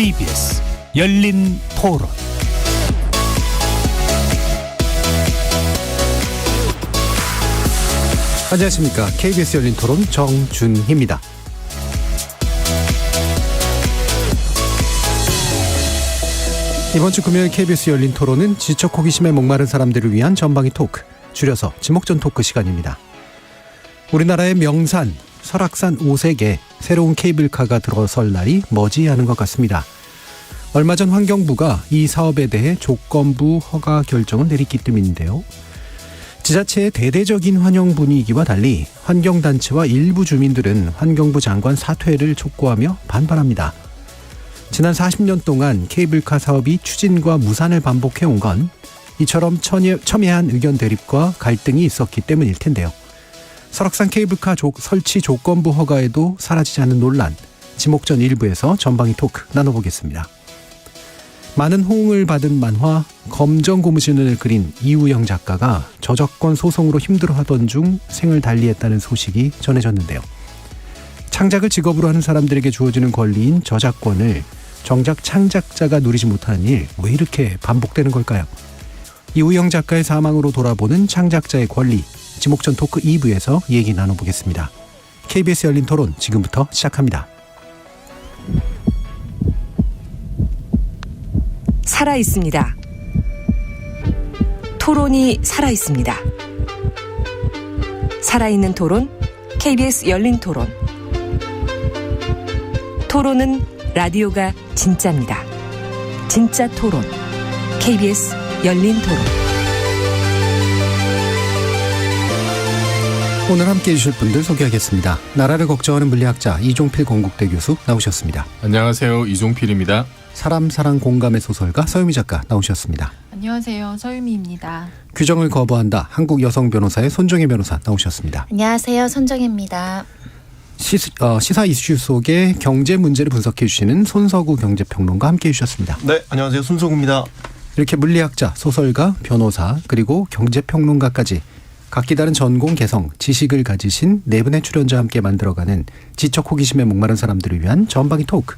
KBS 열린 토론. 안녕하십니까. KBS 열린 토론 정준희입니다. 이번 주 금요일 KBS 열린 토론은 지적 호기심에 목마른 사람들을 위한 전방위 토크, 줄여서 지목전 토크 시간입니다. 우리나라의 명산, 설악산 5색에 새로운 케이블카가 들어설 날이 머지않은 것 같습니다. 얼마 전 환경부가 이 사업에 대해 조건부 허가 결정을 내렸기 때문인데요. 지자체의 대대적인 환영 분위기와 달리 환경단체와 일부 주민들은 환경부 장관 사퇴를 촉구하며 반발합니다. 지난 40년 동안 케이블카 사업이 추진과 무산을 반복해온 건 이처럼 첨예한 의견 대립과 갈등이 있었기 때문일 텐데요. 설악산 케이블카 설치 조건부 허가에도 사라지지 않는 논란, 지목전 1부에서 전방위 토크 나눠보겠습니다. 많은 호응을 받은 만화 검정고무신을 그린 이우영 작가가 저작권 소송으로 힘들어하던 중 생을 달리했다는 소식이 전해졌는데요. 창작을 직업으로 하는 사람들에게 주어지는 권리인 저작권을 정작 창작자가 누리지 못하는 일, 왜 이렇게 반복되는 걸까요? 이우영 작가의 사망으로 돌아보는 창작자의 권리, 지목전 토크 2부에서 얘기 나눠보겠습니다. KBS 열린 토론 지금부터 시작합니다. 살아있습니다. 토론이 살아있습니다. 살아있는 토론, KBS 열린 토론. 토론은 라디오가 진짜입니다. 진짜 토론, KBS 열린 토론. 오늘 함께해 주실 분들 소개하겠습니다. 나라를 걱정하는 물리학자 이종필 건국대 교수 나오셨습니다. 안녕하세요. 이종필입니다. 사람 사랑 공감의 소설가 서유미 작가 나오셨습니다. 안녕하세요. 서유미입니다. 규정을 거부한다. 한국 여성 변호사의 손정혜 변호사 나오셨습니다. 안녕하세요. 손정혜입니다. 시사 이슈 속의 경제 문제를 분석해 주시는 손석우 경제평론가 함께해 주셨습니다. 네, 안녕하세요. 손석우입니다. 이렇게 물리학자, 소설가, 변호사, 그리고 경제평론가까지 각기 다른 전공 개성, 지식을 가지신 네 분의 출연자와 함께 만들어가는 지적 호기심에 목마른 사람들을 위한 전방위 토크.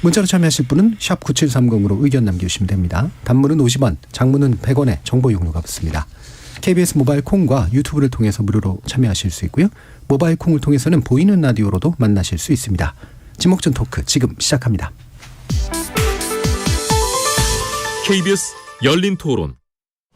문자로 참여하실 분은 샵 9730으로 의견 남겨주시면 됩니다. 단문은 50원, 장문은 100원의 정보 이용료가 붙습니다. KBS 모바일 콩과 유튜브를 통해서 무료로 참여하실 수 있고요. 모바일 콩을 통해서는 보이는 라디오로도 만나실 수 있습니다. 지목전 토크 지금 시작합니다. KBS 열린 토론.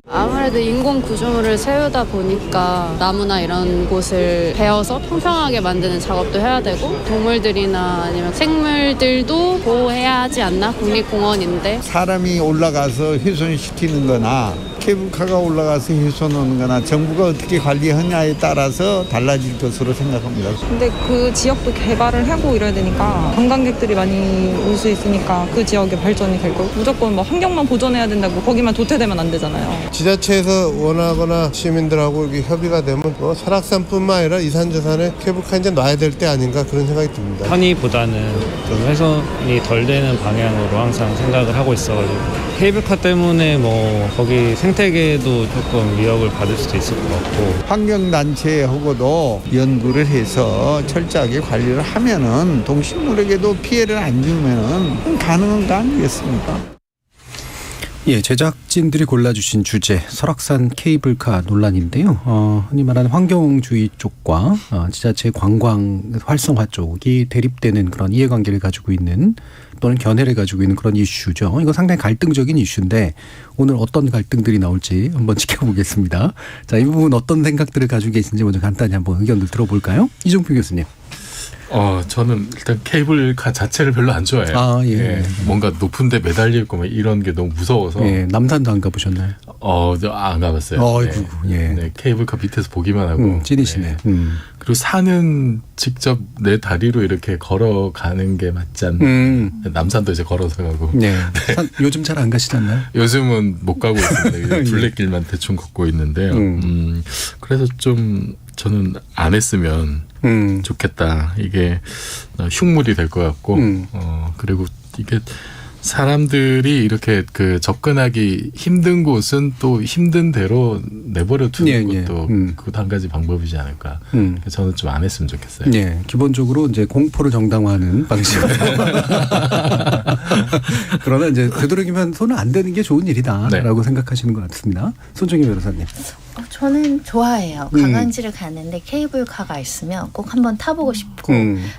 아무래도 인공 구조물을 세우다 보니까 나무나 이런 곳을 베어서 평평하게 만드는 작업도 해야 되고 동물들이나 아니면 생물들도 보호해야 하지 않나? 국립공원인데 사람이 올라가서 훼손시키는 거나 케이블카가 올라가서 훼손하는 거나 정부가 어떻게 관리하냐에 따라서 달라질 것으로 생각합니다. 근데 그 지역도 개발을 하고 이래야 되니까 관광객들이 많이 올 수 있으니까 그 지역의 발전이 될 거고 무조건 뭐 환경만 보존해야 된다고 거기만 도태되면 안 되잖아요. 지자체에서 원하거나 시민들하고 이렇게 협의가 되면 설악산뿐만 아니라 이산저산에 케이블카 이제 놔야 될 때 아닌가 그런 생각이 듭니다. 편의보다는 좀 훼손이 덜 되는 방향으로 항상 생각을 하고 있어가지고 케이블카 때문에 뭐 거기 생태계도 조금 위협을 받을 수도 있을 것 같고 환경단체하고도 연구를 해서 철저하게 관리를 하면은 동식물에게도 피해를 안 주면은 가능한 거 아니겠습니까? 예, 제작진들이 골라주신 주제 설악산 케이블카 논란인데요. 흔히 말하는 환경주의 쪽과 지자체 관광 활성화 쪽이 대립되는 그런 이해관계를 가지고 있는 또는 견해를 가지고 있는 그런 이슈죠. 이거 상당히 갈등적인 이슈인데 오늘 어떤 갈등들이 나올지 한번 지켜보겠습니다. 자, 이 부분 어떤 생각들을 가지고 계신지 먼저 간단히 한번 의견들 들어볼까요? 이종필 교수님. 저는 일단 케이블카 자체를 별로 안 좋아해요. 아, 예. 예, 뭔가 높은데 매달릴 거면 이런 게 너무 무서워서. 예, 남산도 안 가보셨나요? 안 가봤어요. 어이구, 예. 네, 케이블카 밑에서 보기만 하고. 찐이시네. 네. 그리고 산은 직접 내 다리로 이렇게 걸어가는 게 맞지 않나. 남산도 이제 걸어서 가고. 네. 요즘 잘 안 가시지 않나요? 요즘은 못 가고 있습니다. 둘레길만 대충 걷고 있는데요. 그래서 좀 저는 안 했으면 좋겠다. 이게 흉물이 될 것 같고, 그리고 이게 사람들이 이렇게 그 접근하기 힘든 곳은 또 힘든 대로 내버려 두는 것도 그것도 한 가지 방법이지 않을까. 저는 좀 안 했으면 좋겠어요. 예, 기본적으로 이제 공포를 정당화하는 방식. 그러나 이제 되도록이면 손을 안 대는 게 좋은 일이다라고 생각하시는 것 같습니다. 손정희 변호사님. 저는 좋아해요. 관광지를 가는데 케이블카가 있으면 꼭 한번 타보고 싶고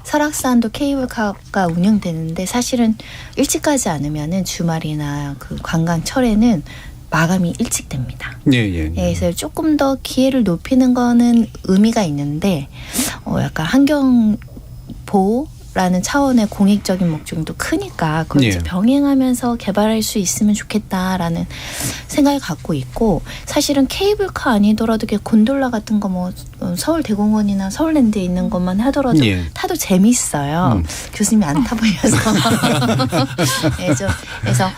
설악산도 케이블카가 운영되는데 사실은 일찍 가지 않으면은 주말이나 그 관광철에는 마감이 일찍 됩니다. 예. 그래서 조금 더 기회를 높이는 거는 의미가 있는데 약간 환경 보호라는 차원의 공익적인 목적도 크니까 그걸 이제 병행하면서 개발할 수 있으면 좋겠다라는 생각을 갖고 있고 사실은 케이블카 아니더라도 곤돌라 같은 거 뭐 서울대공원이나 서울랜드에 있는 것만 하더라도 타도 재밌어요. 교수님이 안 타보셔서 그래서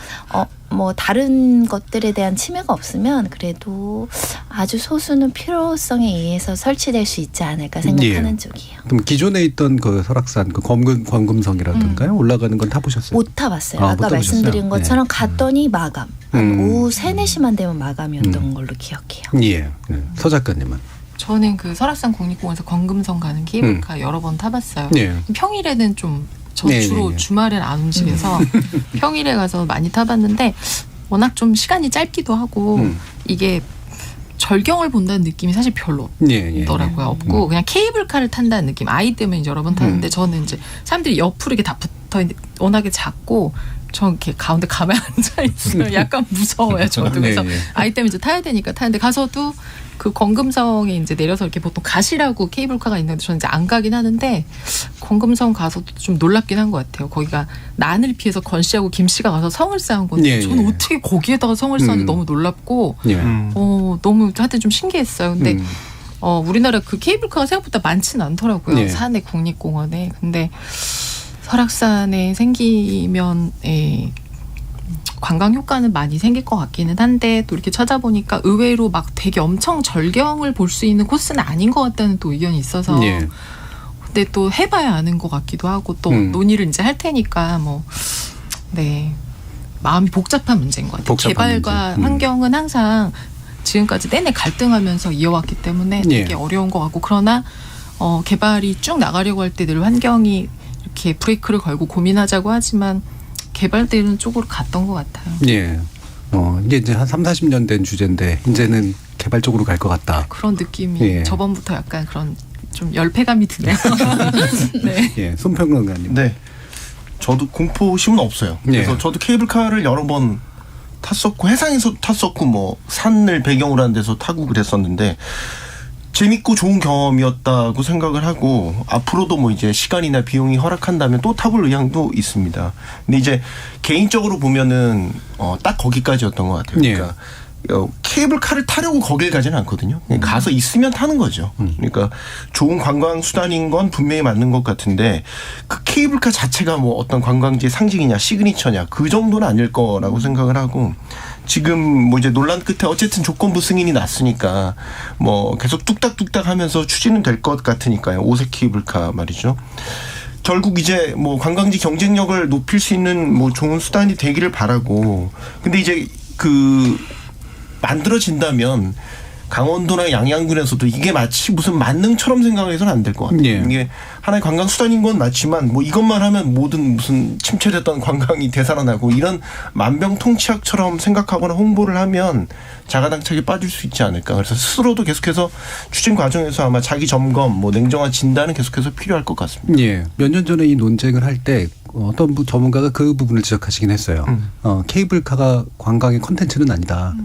뭐 다른 것들에 대한 침해가 없으면 그래도 아주 소수는 필요성에 의해서 설치될 수 있지 않을까 생각하는 쪽이에요. 그럼 기존에 있던 그 설악산 그 검금성이라든가요? 올라가는 건 타보셨어요? 못 타봤어요. 아까 말씀드린 것처럼 갔더니 마감. 오후 3, 4시만 되면 마감이었던 걸로 기억해요. 예. 서 작가님은? 저는 그 설악산 국립공원에서 검금성 가는 케이블카 여러 번 타봤어요. 평일에는 좀 주로 주말엔 안 움직여서 평일에 가서 많이 타봤는데 워낙 좀 시간이 짧기도 하고 이게 절경을 본다는 느낌이 사실 별로 없더라고요. 없고 그냥 케이블카를 탄다는 느낌. 아이 때문에 이제 여러 번 타는데 저는 이제 사람들이 옆으로 이렇게 다 붙어 있는데 워낙에 작고 저 이렇게 가운데 가만히 앉아 있어요. 약간 무서워요. 저도 그래서 아이 때문에 이제 타야 되니까 타는데 가서도 그 검금성에 이제 내려서 이렇게 보통 가시라고 케이블카가 있는데 저는 이제 안 가긴 하는데 검금성 가서도 좀 놀랍긴 한 것 같아요. 거기가 난을 피해서 권 씨하고 김 씨가 가서 성을 쌓은 건데 저는 어떻게 거기에다가 성을 쌓는지 너무 놀랍고 너무 하여튼 좀 신기했어요. 근데 우리나라 그 케이블카가 생각보다 많지는 않더라고요. 산에 국립공원에. 근데 설악산에 생기면 관광 효과는 많이 생길 것 같기는 한데 또 이렇게 찾아보니까 의외로 막 되게 엄청 절경을 볼 수 있는 코스는 아닌 것 같다는 또 의견이 있어서 근데 또 해봐야 아는 것 같기도 하고 또 논의를 이제 할 테니까 마음이 복잡한 문제인 것 같아요. 개발과 환경은 항상 지금까지 내내 갈등하면서 이어왔기 때문에 되게 어려운 것 같고 그러나 개발이 쭉 나가려고 할 때 늘 환경이 이렇게 브레이크를 걸고 고민하자고 하지만 개발되는 쪽으로 갔던 것 같아요. 이게 이제 한 3, 40년 된 주제인데 이제는 개발 쪽으로 갈 것 같다. 그런 느낌이 저번부터 약간 그런 좀 열패감이 드네요. 손평론가님. 네. 저도 공포심은 없어요. 그래서 저도 케이블카를 여러 번 탔었고 해상에서 탔었고 뭐 산을 배경으로 한 데서 타고 그랬었는데 재밌고 좋은 경험이었다고 생각을 하고 앞으로도 뭐 이제 시간이나 비용이 허락한다면 또 타볼 의향도 있습니다. 근데 이제 개인적으로 보면은 딱 거기까지였던 것 같아요. 그러니까 케이블카를 타려고 거길 가지는 않거든요. 그냥 가서 있으면 타는 거죠. 그러니까 좋은 관광 수단인 건 분명히 맞는 것 같은데 그 케이블카 자체가 뭐 어떤 관광지의 상징이냐 시그니처냐 그 정도는 아닐 거라고 생각을 하고 지금 뭐 이제 논란 끝에 어쨌든 조건부 승인이 났으니까 뭐 계속 뚝딱뚝딱 하면서 추진은 될 것 같으니까요. 5색 케이블카 말이죠. 결국 이제 뭐 관광지 경쟁력을 높일 수 있는 뭐 좋은 수단이 되기를 바라고 근데 이제 만들어진다면 강원도나 양양군에서도 이게 마치 무슨 만능처럼 생각해서는 안 될 것 같아요. 이게 하나의 관광 수단인 건 맞지만 뭐 이것만 하면 모든 무슨 침체됐던 관광이 되살아나고 이런 만병통치약처럼 생각하거나 홍보를 하면 자가당착에 빠질 수 있지 않을까. 그래서 스스로도 계속해서 추진 과정에서 아마 자기 점검, 뭐 냉정한 진단은 계속해서 필요할 것 같습니다. 몇 년 전에 이 논쟁을 할 때 어떤 전문가가 그 부분을 지적하시긴 했어요. 케이블카가 관광의 컨텐츠는 아니다.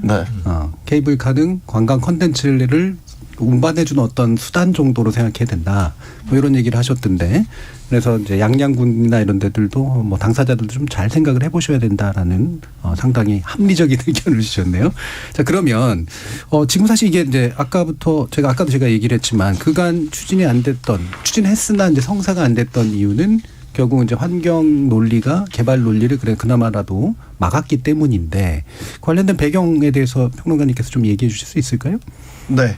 케이블카는 관광 컨텐츠를 운반해주는 어떤 수단 정도로 생각해야 된다. 뭐 이런 얘기를 하셨던데, 그래서 이제 양양군이나 이런 데들도 뭐 당사자들도 좀 잘 생각을 해보셔야 된다라는 상당히 합리적인 의견을 주셨네요. 자, 그러면 지금 사실 이게 이제 아까도 제가 얘기를 했지만 그간 추진했으나 이제 성사가 안 됐던 이유는 결국 이제 환경 논리가 개발 논리를 그나마라도 막았기 때문인데 관련된 배경에 대해서 평론가님께서 좀 얘기해 주실 수 있을까요? 네.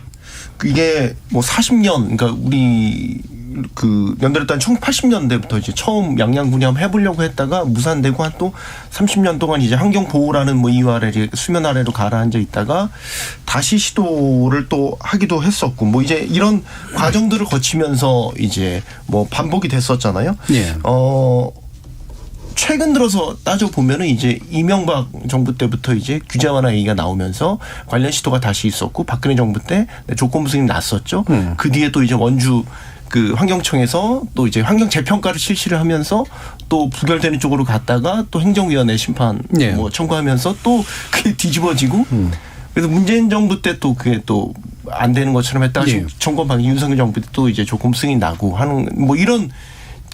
이게 뭐 40년, 그러니까 우리 그 연대를 1980년대부터 이제 처음 양양군염 해보려고 했다가 무산되고 한 또 30년 동안 이제 환경보호라는 뭐 이유 아래 수면 아래로 가라앉아 있다가 다시 시도를 또 하기도 했었고 뭐 이제 이런 과정들을 거치면서 이제 뭐 반복이 됐었잖아요. 예. 최근 들어서 따져보면은 이제 이명박 정부 때부터 이제 규제 완화 얘기가 나오면서 관련 시도가 다시 있었고 박근혜 정부 때 조건부 승인이 났었죠. 그 뒤에 또 이제 원주 그 환경청에서 또 이제 환경 재평가를 실시를 하면서 또 부결되는 쪽으로 갔다가 또 행정위원회 심판 뭐 청구하면서 또 그게 뒤집어지고 그래서 문재인 정부 때 또 그게 또 안 되는 것처럼 했다가 정권 방위 윤석열 정부 때 또 이제 조건부 승인 나고 하는 뭐 이런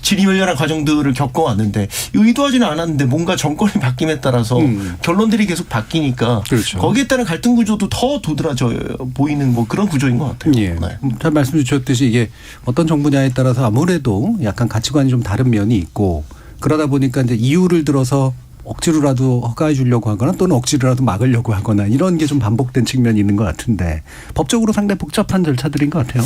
지리멸렬한 과정들을 겪어왔는데 의도하지는 않았는데 뭔가 정권이 바뀜에 따라서 결론들이 계속 바뀌니까 그렇죠. 거기에 따른 갈등 구조도 더 도드라져 보이는 뭐 그런 구조인 것 같아요. 예. 네. 잘 말씀 주셨듯이 이게 어떤 정부냐에 따라서 아무래도 약간 가치관이 좀 다른 면이 있고 그러다 보니까 이제 이유를 들어서 억지로라도 허가해 주려고 하거나 또는 억지로라도 막으려고 하거나 이런 게 좀 반복된 측면이 있는 것 같은데 법적으로 상당히 복잡한 절차들인 것 같아요.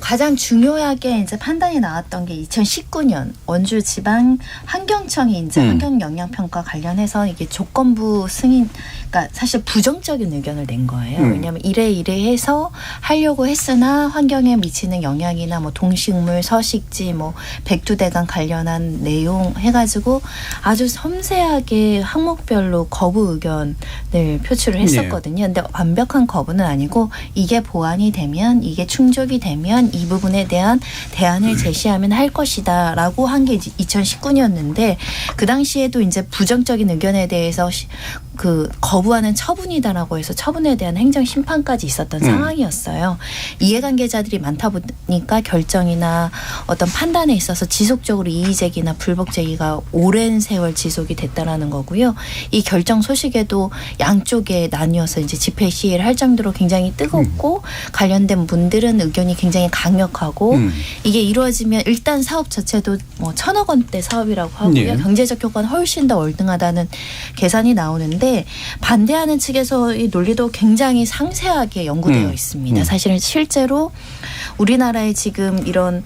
가장 중요하게 이제 판단이 나왔던 게 2019년 원주 지방 환경청이 이제 환경 영향 평가 관련해서 이게 조건부 승인, 그러니까 사실 부정적인 의견을 낸 거예요. 왜냐하면 이래 해서 하려고 했으나 환경에 미치는 영향이나 뭐 동식물, 서식지, 뭐 백두대간 관련한 내용 해가지고 아주 섬세하게 항목별로 거부 의견을 표출을 했었거든요. 근데 완벽한 거부는 아니고 이게 보완이 되면 이게 충족이 되면 이 부분에 대한 대안을 제시하면 할 것이다 라고 한 게 2019년인데 그 당시에도 이제 부정적인 의견에 대해서 그 거부하는 처분이다라고 해서 처분에 대한 행정 심판까지 있었던 상황이었어요. 이해관계자들이 많다 보니까 결정이나 어떤 판단에 있어서 지속적으로 이의제기나 불복제기가 오랜 세월 지속이 됐다라는 거고요. 이 결정 소식에도 양쪽에 나뉘어서 이제 집회 시위를 할 정도로 굉장히 뜨겁고 관련된 분들은 의견이 굉장히 강력하고 이게 이루어지면 일단 사업 자체도 뭐 1,000억 원대 사업이라고 하고요. 경제적 효과는 훨씬 더 월등하다는 계산이 나오는데 반대하는 측에서의 논리도 굉장히 상세하게 연구되어 있습니다. 사실은 실제로 우리나라에 지금 이런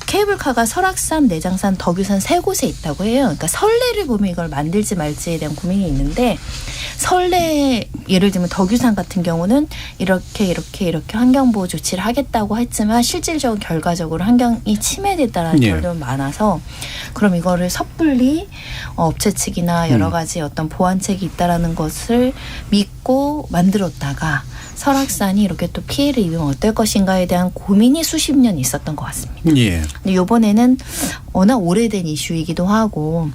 케이블카가 설악산, 내장산, 덕유산 세 곳에 있다고 해요. 그러니까 선례를 보면 이걸 만들지 말지에 대한 고민이 있는데 선례 예를 들면 덕유산 같은 경우는 이렇게 환경보호 조치를 하겠다고 했지만 실질적으로 결과적으로 환경이 침해됐다는 결론이 많아서 그럼 이거를 섣불리 업체 측이나 여러 가지 어떤 보완책이 있다라는 것을 믿고 만들었다가 설악산이 이렇게 또 피해를 입으면 어떨 것인가에 대한 고민이 수십 년 있었던 것 같습니다. 근데 이번에는 워낙 오래된 이슈이기도 하고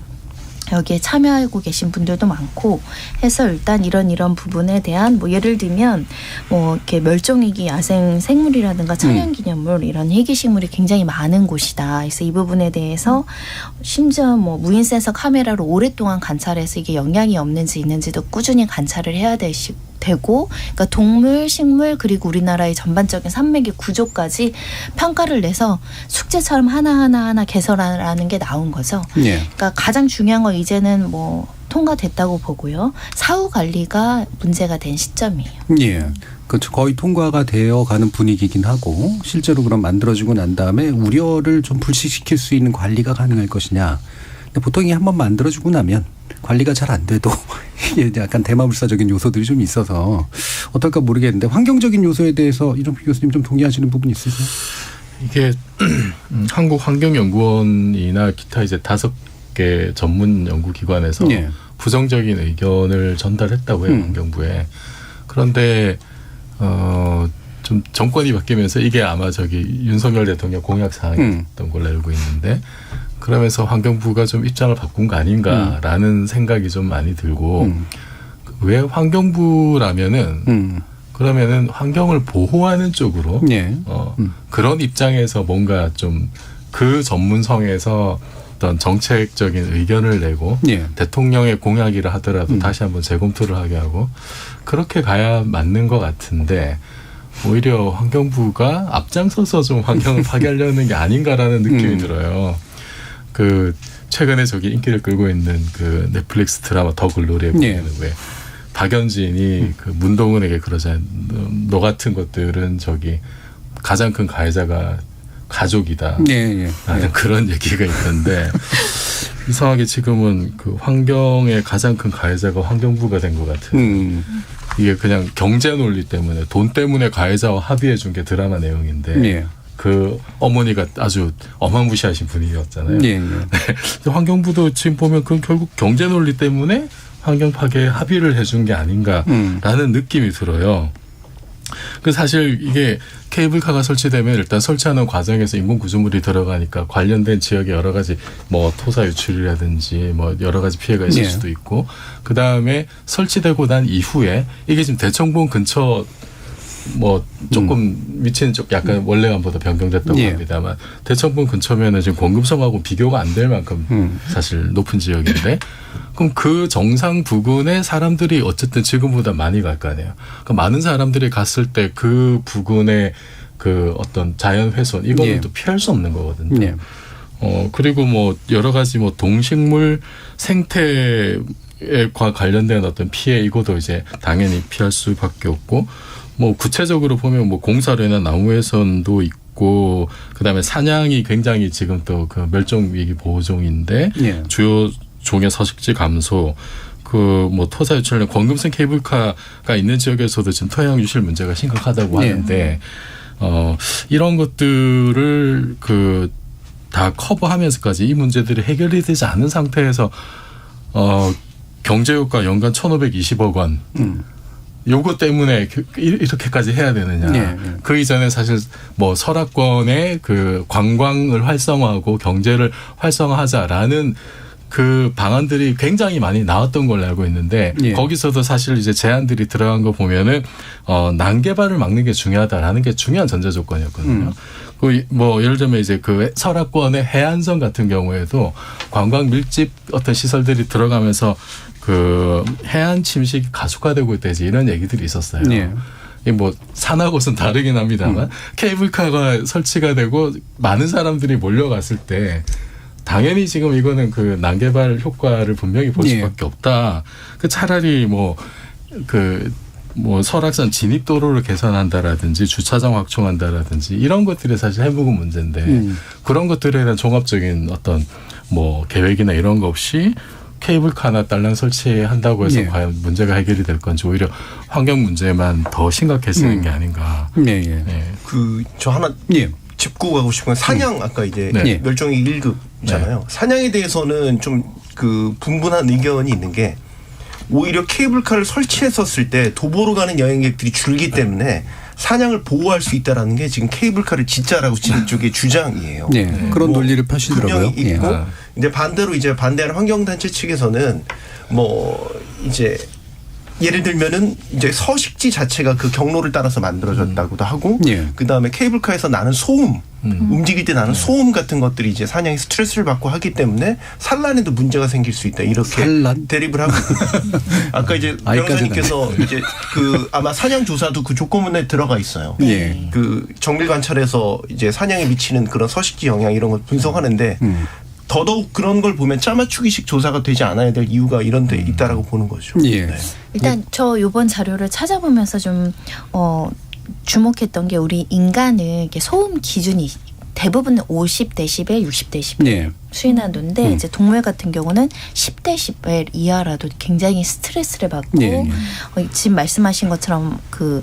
여기에 참여하고 계신 분들도 많고 해서 일단 이런 부분에 대한 뭐 예를 들면 뭐 이렇게 멸종위기 야생 생물이라든가 천연기념물 이런 희귀식물이 굉장히 많은 곳이다. 그래서 이 부분에 대해서 심지어 뭐 무인 센서 카메라로 오랫동안 관찰해서 이게 영향이 없는지 있는지도 꾸준히 관찰을 해야 되고 그러니까 동물, 식물 그리고 우리나라의 전반적인 산맥의 구조까지 평가를 내서 숙제처럼 하나하나 개설하라는 게 나온 거죠. 그러니까 가장 중요한 건 이제는 뭐 통과됐다고 보고요. 사후 관리가 문제가 된 시점이에요. 그렇죠. 거의 통과가 되어가는 분위기긴 하고 실제로 그럼 만들어지고 난 다음에 우려를 좀 불식시킬 수 있는 관리가 가능할 것이냐. 근데 보통 이게 한번 만들어지고 나면 관리가 잘 안 돼도 약간 대마불사적인 요소들이 좀 있어서 어떨까 모르겠는데 환경적인 요소에 대해서 이종필 교수님 좀 동의하시는 부분 있으세요? 이게 한국환경연구원이나 기타 이제 5개 전문 연구기관에서 부정적인 의견을 전달했다고 해요. 환경부에. 그런데 좀 정권이 바뀌면서 이게 아마 윤석열 대통령 공약 사항이었던 걸로 알고 있는데 그러면서 환경부가 좀 입장을 바꾼 거 아닌가라는 생각이 좀 많이 들고 왜 환경부라면은 그러면은 환경을 보호하는 쪽으로 그런 입장에서 뭔가 좀 그 전문성에서 어떤 정책적인 의견을 내고 대통령의 공약이라 하더라도 다시 한번 재검토를 하게 하고 그렇게 가야 맞는 것 같은데 오히려 환경부가 앞장서서 좀 환경을 파괴하려는 게 아닌가라는 느낌이 들어요. 그 최근에 인기를 끌고 있는 그 넷플릭스 드라마 더 글로리에 보면 왜 박연진이 그 문동은에게 그러잖아요. 너 같은 것들은 가장 큰 가해자가 가족이다. 라는 그런 얘기가 있던데 이상하게 지금은 그 환경의 가장 큰 가해자가 환경부가 된 것 같은. 이게 그냥 경제 논리 때문에 돈 때문에 가해자와 합의해 준 게 드라마 내용인데 그 어머니가 아주 어마무시하신 분이었잖아요. 환경부도 지금 보면 그 결국 경제 논리 때문에 환경 파괴에 합의를 해준 게 아닌가라는 느낌이 들어요. 그 사실 이게 케이블카가 설치되면 일단 설치하는 과정에서 인공 구조물이 들어가니까 관련된 지역에 여러 가지 뭐 토사 유출이라든지 뭐 여러 가지 피해가 있을 수도 있고 그 다음에 설치되고 난 이후에 이게 지금 대청봉 근처 뭐 조금 위치는 좀 약간 원래만보다 변경됐다고 합니다만 대청봉 근처면은 지금 공급성하고 비교가 안 될 만큼 사실 높은 지역인데 그럼 그 정상 부근에 사람들이 어쨌든 지금보다 많이 갈 거 아니에요. 그러니까 많은 사람들이 갔을 때 그 부근에 그 어떤 자연 훼손 이거는 또 피할 수 없는 거거든요. 그리고 뭐 여러 가지 뭐 동식물 생태에 관련된 어떤 피해 이것도 이제 당연히 피할 수밖에 없고 뭐 구체적으로 보면 뭐 공사로 인한 나무 훼손도 있고 그다음에 사냥이 굉장히 지금 또 그 멸종 위기 보호종인데 주요 종의 서식지 감소 그 뭐 토사 유출된 권금성 케이블카가 있는 지역에서도 지금 토양 유실 문제가 심각하다고 하는데 이런 것들을 그 다 커버하면서까지 이 문제들이 해결이 되지 않은 상태에서 경제효과 연간 1,520억 원 요거 때문에 이렇게까지 해야 되느냐. 그 이전에 사실 뭐 설악권의 그 관광을 활성화하고 경제를 활성화하자라는 그 방안들이 굉장히 많이 나왔던 걸로 알고 있는데 거기서도 사실 이제 제안들이 들어간 거 보면은 난개발을 막는 게 중요하다라는 게 중요한 전제 조건이었거든요. 그 뭐 예를 들면 이제 그 설악권의 해안선 같은 경우에도 관광 밀집 어떤 시설들이 들어가면서 그 해안 침식이 가속화되고 있다지 이런 얘기들이 있었어요. 뭐 산하고는 다르긴 합니다만 케이블카가 설치가 되고 많은 사람들이 몰려갔을 때 당연히 지금 이거는 그 난개발 효과를 분명히 볼 수밖에 없다. 그 차라리 뭐 설악산 진입도로를 개선한다라든지 주차장 확충한다라든지 이런 것들이 사실 해묵은 문제인데 그런 것들에 대한 종합적인 어떤 뭐 계획이나 이런 거 없이 케이블카나 딸랑 설치한다고 해서 과연 문제가 해결이 될 건지 오히려 환경 문제만 더 심각해지는 게 아닌가. 저 하나 짚고 가고 싶은 건 사냥 아까 이제 멸종위 1급잖아요. 사냥에 대해서는 좀 그 분분한 의견이 있는 게 오히려 케이블카를 설치했었을 때 도보로 가는 여행객들이 줄기 때문에 사냥을 보호할 수 있다라는 게 지금 케이블카를 짓자라고 지금 쪽의 주장이에요. 그런 논리를 펴시더라고요. 분명히 있고 이제 반대로 이제 반대하는 환경단체 측에서는 뭐 이제 예를 들면은 이제 서식지 자체가 그 경로를 따라서 만들어졌다고도 하고 그 다음에 케이블카에서 나는 소음 움직일 때 나는 소음 같은 것들이 이제 사냥이 스트레스를 받고 하기 때문에 산란에도 문제가 생길 수 있다 이렇게 대립을 하고 아까 이제 변호사님께서 이제 그 아마 사냥 조사도 그 조건문에 들어가 있어요. 그 정밀 관찰에서 이제 사냥에 미치는 그런 서식지 영향 이런 걸 분석하는데. 더더욱 그런 걸 보면 짜맞추기식 조사가 되지 않아야 될 이유가 이런 데 있다라고 보는 거죠. 일단 저 이번 자료를 찾아보면서 좀 주목했던 게 우리 인간은 이게 소음 기준이 대부분 50데시벨, 60데시벨 수인한도인데 이제 동물 같은 경우는 10데시벨 이하라도 굉장히 스트레스를 받고 지금 말씀하신 것처럼 그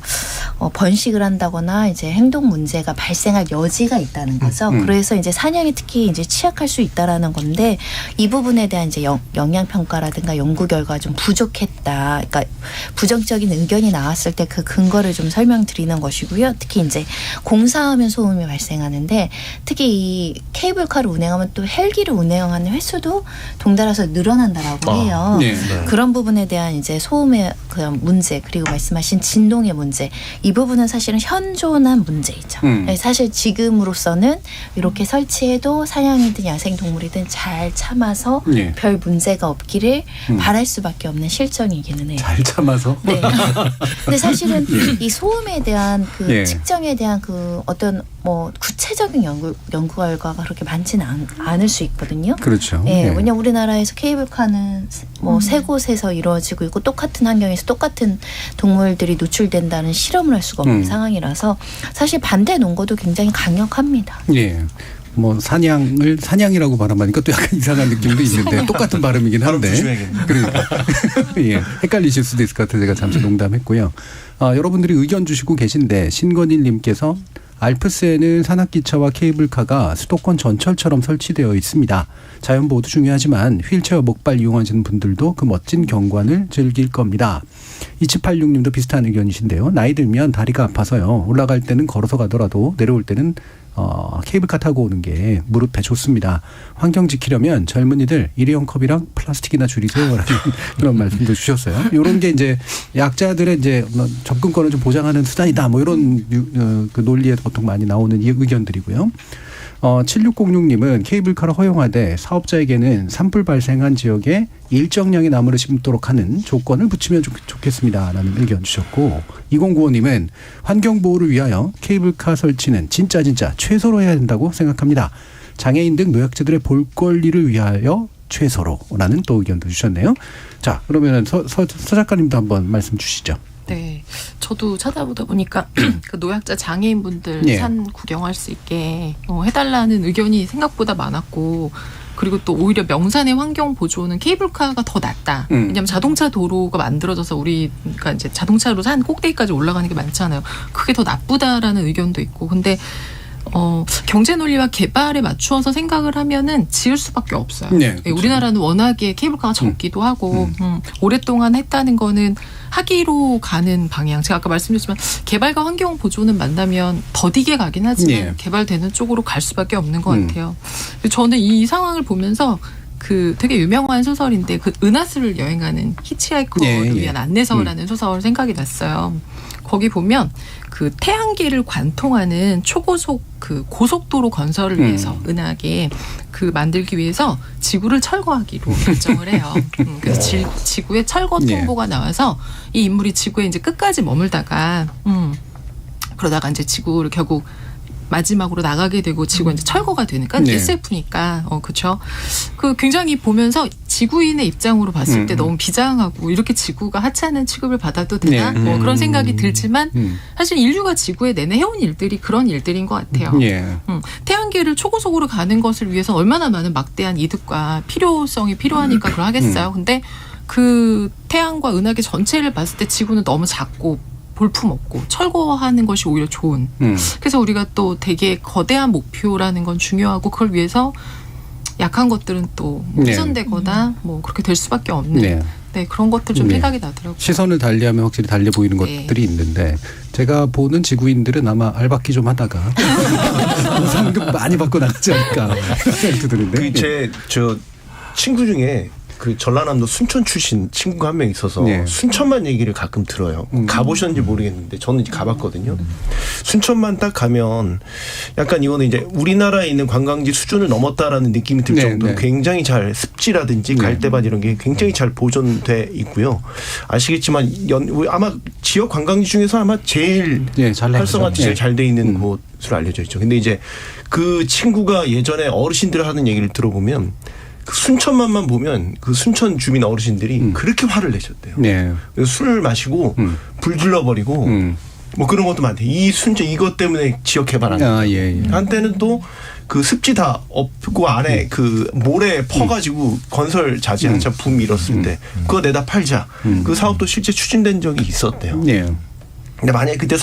번식을 한다거나 이제 행동 문제가 발생할 여지가 있다는 거죠. 그래서 이제 사냥이 특히 이제 취약할 수 있다라는 건데 이 부분에 대한 이제 영향 평가라든가 연구 결과가 좀 부족했다. 그러니까 부정적인 의견이 나왔을 때 그 근거를 좀 설명드리는 것이고요. 특히 이제 공사하면 소음이 발생하는데 특히 이 케이블카를 운행하면 또 헬기를 운행하는 횟수도 동달아서 늘어난다라고 해요. 그런 부분에 대한 이제 소음의 그런 문제 그리고 말씀하신 진동의 문제 이 부분은 사실은 현존한 문제이죠. 사실 지금으로서는 이렇게 설치해도 사냥이든 야생동물이든 잘 참아서 별 문제가 없기를 바랄 수밖에 없는 실정이기는 해요. 잘 참아서? 네. 근데 사실은 이 소음에 대한 그 측정에 대한 그 어떤 뭐 구체적인 연구 결과가 그렇게 많지는 않을 수 있거든요. 그렇죠. 네, 왜냐면 우리나라에서 케이블카는 뭐 세 곳에서 이루어지고 있고 똑같은 환경에서 똑같은 동물들이 노출된다는 실험을 할 수가 없는 상황이라서 사실 반대 논거도 굉장히 강력합니다. 예. 뭐 사냥이라고 발음하니까 또 약간 이상한 느낌도 있는데 똑같은 발음이긴 한데 그러니까 예, 헷갈리실 수도 있을 것 같아서 제가 잠시 농담했고요. 여러분들이 의견 주시고 계신데 신건일님께서 알프스에는 산악기차와 케이블카가 수도권 전철처럼 설치되어 있습니다. 자연보호도 중요하지만 휠체어 목발 이용하시는 분들도 그 멋진 경관을 즐길 겁니다. 2786님도 비슷한 의견이신데요. 나이 들면 다리가 아파서요. 올라갈 때는 걸어서 가더라도 내려올 때는 케이블카 타고 오는 게 무릎에 좋습니다. 환경 지키려면 젊은이들 일회용 컵이랑 플라스틱이나 줄이세요라는 그런 말씀도 주셨어요. 이런 게 이제 약자들의 이제 접근권을 좀 보장하는 수단이다. 뭐 이런 그 논리에 보통 많이 나오는 이 의견들이고요. 7606님은 케이블카를 허용하되 사업자에게는 산불 발생한 지역에 일정량의 나무를 심도록 하는 조건을 붙이면 좋겠습니다라는 의견 주셨고 2095님은 환경보호를 위하여 케이블카 설치는 진짜 최소로 해야 된다고 생각합니다. 장애인 등 노약자들의 볼 권리를 위하여 최소로라는 또 의견도 주셨네요. 자, 그러면 서 작가님도 한번 말씀 주시죠. 네, 저도 찾아보다 보니까 그 노약자 장애인분들 산 구경할 수 있게 해달라는 의견이 생각보다 많았고, 그리고 또 오히려 명산의 환경 보조는 케이블카가 더 낫다. 왜냐하면 자동차 도로가 만들어져서 우리가 이제 자동차로 산 꼭대기까지 올라가는 게 많잖아요. 그게 더 나쁘다라는 의견도 있고, 근데 경제 논리와 개발에 맞추어서 생각을 하면은 지을 수밖에 없어요. 네, 그렇죠. 우리나라는 워낙에 케이블카가 적기도 하고 오랫동안 했다는 거는 하기로 가는 방향. 제가 아까 말씀드렸지만 개발과 환경 보조는 만나면 더디게 가긴 하지만 개발되는 쪽으로 갈 수밖에 없는 것 같아요. 저는 이 상황을 보면서 그 되게 유명한 소설인데 그 은하수를 여행하는 히치하이커를 위한 안내서라는 소설 생각이 났어요. 거기 보면 그 태양계를 관통하는 초고속 그 고속도로 건설을 위해서 은하계 그 만들기 위해서 지구를 철거하기로 결정을 해요. 그래서 지구에 철거 통보가 나와서 이 인물이 지구에 이제 끝까지 머물다가 그러다가 이제 지구를 결국 마지막으로 나가게 되고 지구가 이제 철거가 되니까 SF니까 그렇죠. 그 굉장히 보면서 지구인의 입장으로 봤을 때 너무 비장하고 이렇게 지구가 하찮은 취급을 받아도 되나 뭐 그런 생각이 들지만 사실 인류가 지구에 내내 해온 일들이 그런 일들인 것 같아요. 태양계를 초고속으로 가는 것을 위해서 얼마나 많은 막대한 이득과 필요성이 필요하니까 그걸 하겠어요. 근데 그 태양과 은하계 전체를 봤을 때 지구는 너무 작고 볼품없고 철거하는 것이 오히려 좋은. 그래서 우리가 또 되게 거대한 목표라는 건 중요하고 그걸 위해서 약한 것들은 또 훼손되거나 뭐 그렇게 될 수밖에 없는 그런 것들 좀 생각이 나더라고요. 시선을 달리하면 확실히 달려 보이는 것들이 있는데 제가 보는 지구인들은 아마 알바끼 좀 하다가 상금 많이 받고 나가지 않을까 생각도 드는데. 저 친구 중에 그 전라남도 순천 출신 친구가 한 명 있어서 순천만 얘기를 가끔 들어요. 가보셨는지 모르겠는데 저는 이제 가봤거든요. 순천만 딱 가면 약간 이거는 이제 우리나라에 있는 관광지 수준을 넘었다라는 느낌이 들 정도로 굉장히 잘 습지라든지 갈대밭 이런 게 굉장히 잘 보존돼 있고요. 아시겠지만 아마 지역 관광지 중에서 아마 제일 활성화 제일 잘 돼 있는 곳으로 알려져 있죠. 근데 이제 그 친구가 예전에 어르신들 하는 얘기를 들어보면 그 순천만만 보면 그 순천 주민 어르신들이 그렇게 화를 내셨대요. 술을 마시고 불 질러버리고 뭐 그런 것도 많대요. 이 순천 이것 때문에 지역 개발한다. 한때는 또 그 습지 다 엎고 안에 그 모래 퍼가지고 건설 자재 한참 붐 일었을 때 그거 내다 팔자. 그 사업도 실제 추진된 적이 있었대요. 근데 만약에 그때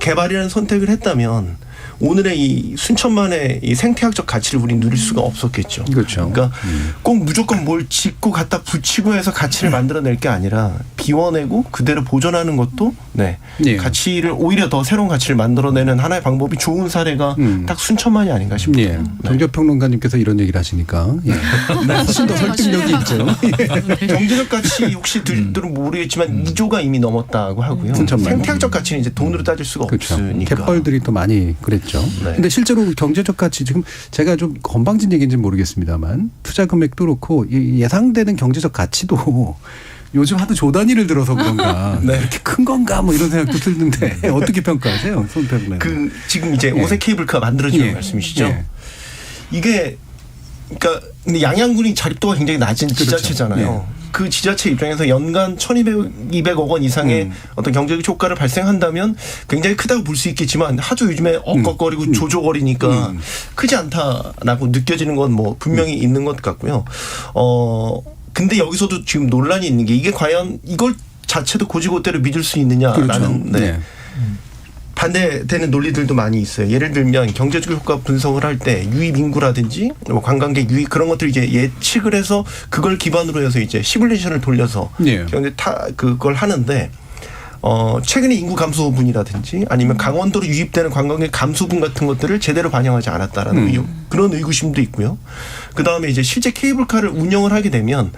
개발이라는 선택을 했다면 오늘의 이 순천만의 이 생태학적 가치를 우리 누릴 수가 없었겠죠. 그렇죠. 그러니까 꼭 무조건 뭘 짓고 갖다 붙이고 해서 가치를 만들어낼 게 아니라 비워내고 그대로 보존하는 것도 가치를 오히려 더 새로운 가치를 만들어내는 하나의 방법이 좋은 사례가 딱 순천만이 아닌가 싶어요. 경제평론가님께서 이런 얘기를 하시니까 훨씬 더 설득력이 있죠. 경제적 가치 혹시 들은 모르겠지만 2조가 이미 넘었다고 하고요. 생태학적 가치는 이제 돈으로 따질 수가 없으니까. 갯벌들이 또 많이 그랬죠. 근데 실제로 경제적 가치 지금 제가 좀 건방진 얘기인지는 모르겠습니다만 투자 금액도 그렇고 예상되는 경제적 가치도 요즘 하도 조 단위를 들어서 그런가 이렇게 큰 건가 뭐 이런 생각도 드는데 어떻게 평가하세요? 손평론. 지금 이제 5세 케이블카 만들어지는 말씀이시죠? 이게 그러니까 근데 양양군이 자립도가 굉장히 낮은 지자체잖아요. 네. 그 지자체 입장에서 연간 1,200억 원 이상의 어떤 경제적 효과를 발생한다면 굉장히 크다고 볼 수 있겠지만 하도 요즘에 엇걱거리고 조조거리니까 크지 않다라고 느껴지는 건 뭐 분명히 있는 것 같고요. 근데 여기서도 지금 논란이 있는 게 이게 과연 이걸 자체도 고지고대로 믿을 수 있느냐라는 그렇죠. 네. 반대되는 논리들도 많이 있어요. 예를 들면 경제적 효과 분석을 할 때 유입 인구라든지 뭐 관광객 유입 그런 것들 이제 예측을 해서 그걸 기반으로 해서 이제 시뮬레이션을 돌려서 경제 그걸 하는데 최근에 인구 감소분이라든지 아니면 강원도로 유입되는 관광객 감소분 같은 것들을 제대로 반영하지 않았다라는 그런 의구심도 있고요. 그 다음에 이제 실제 케이블카를 운영을 하게 되면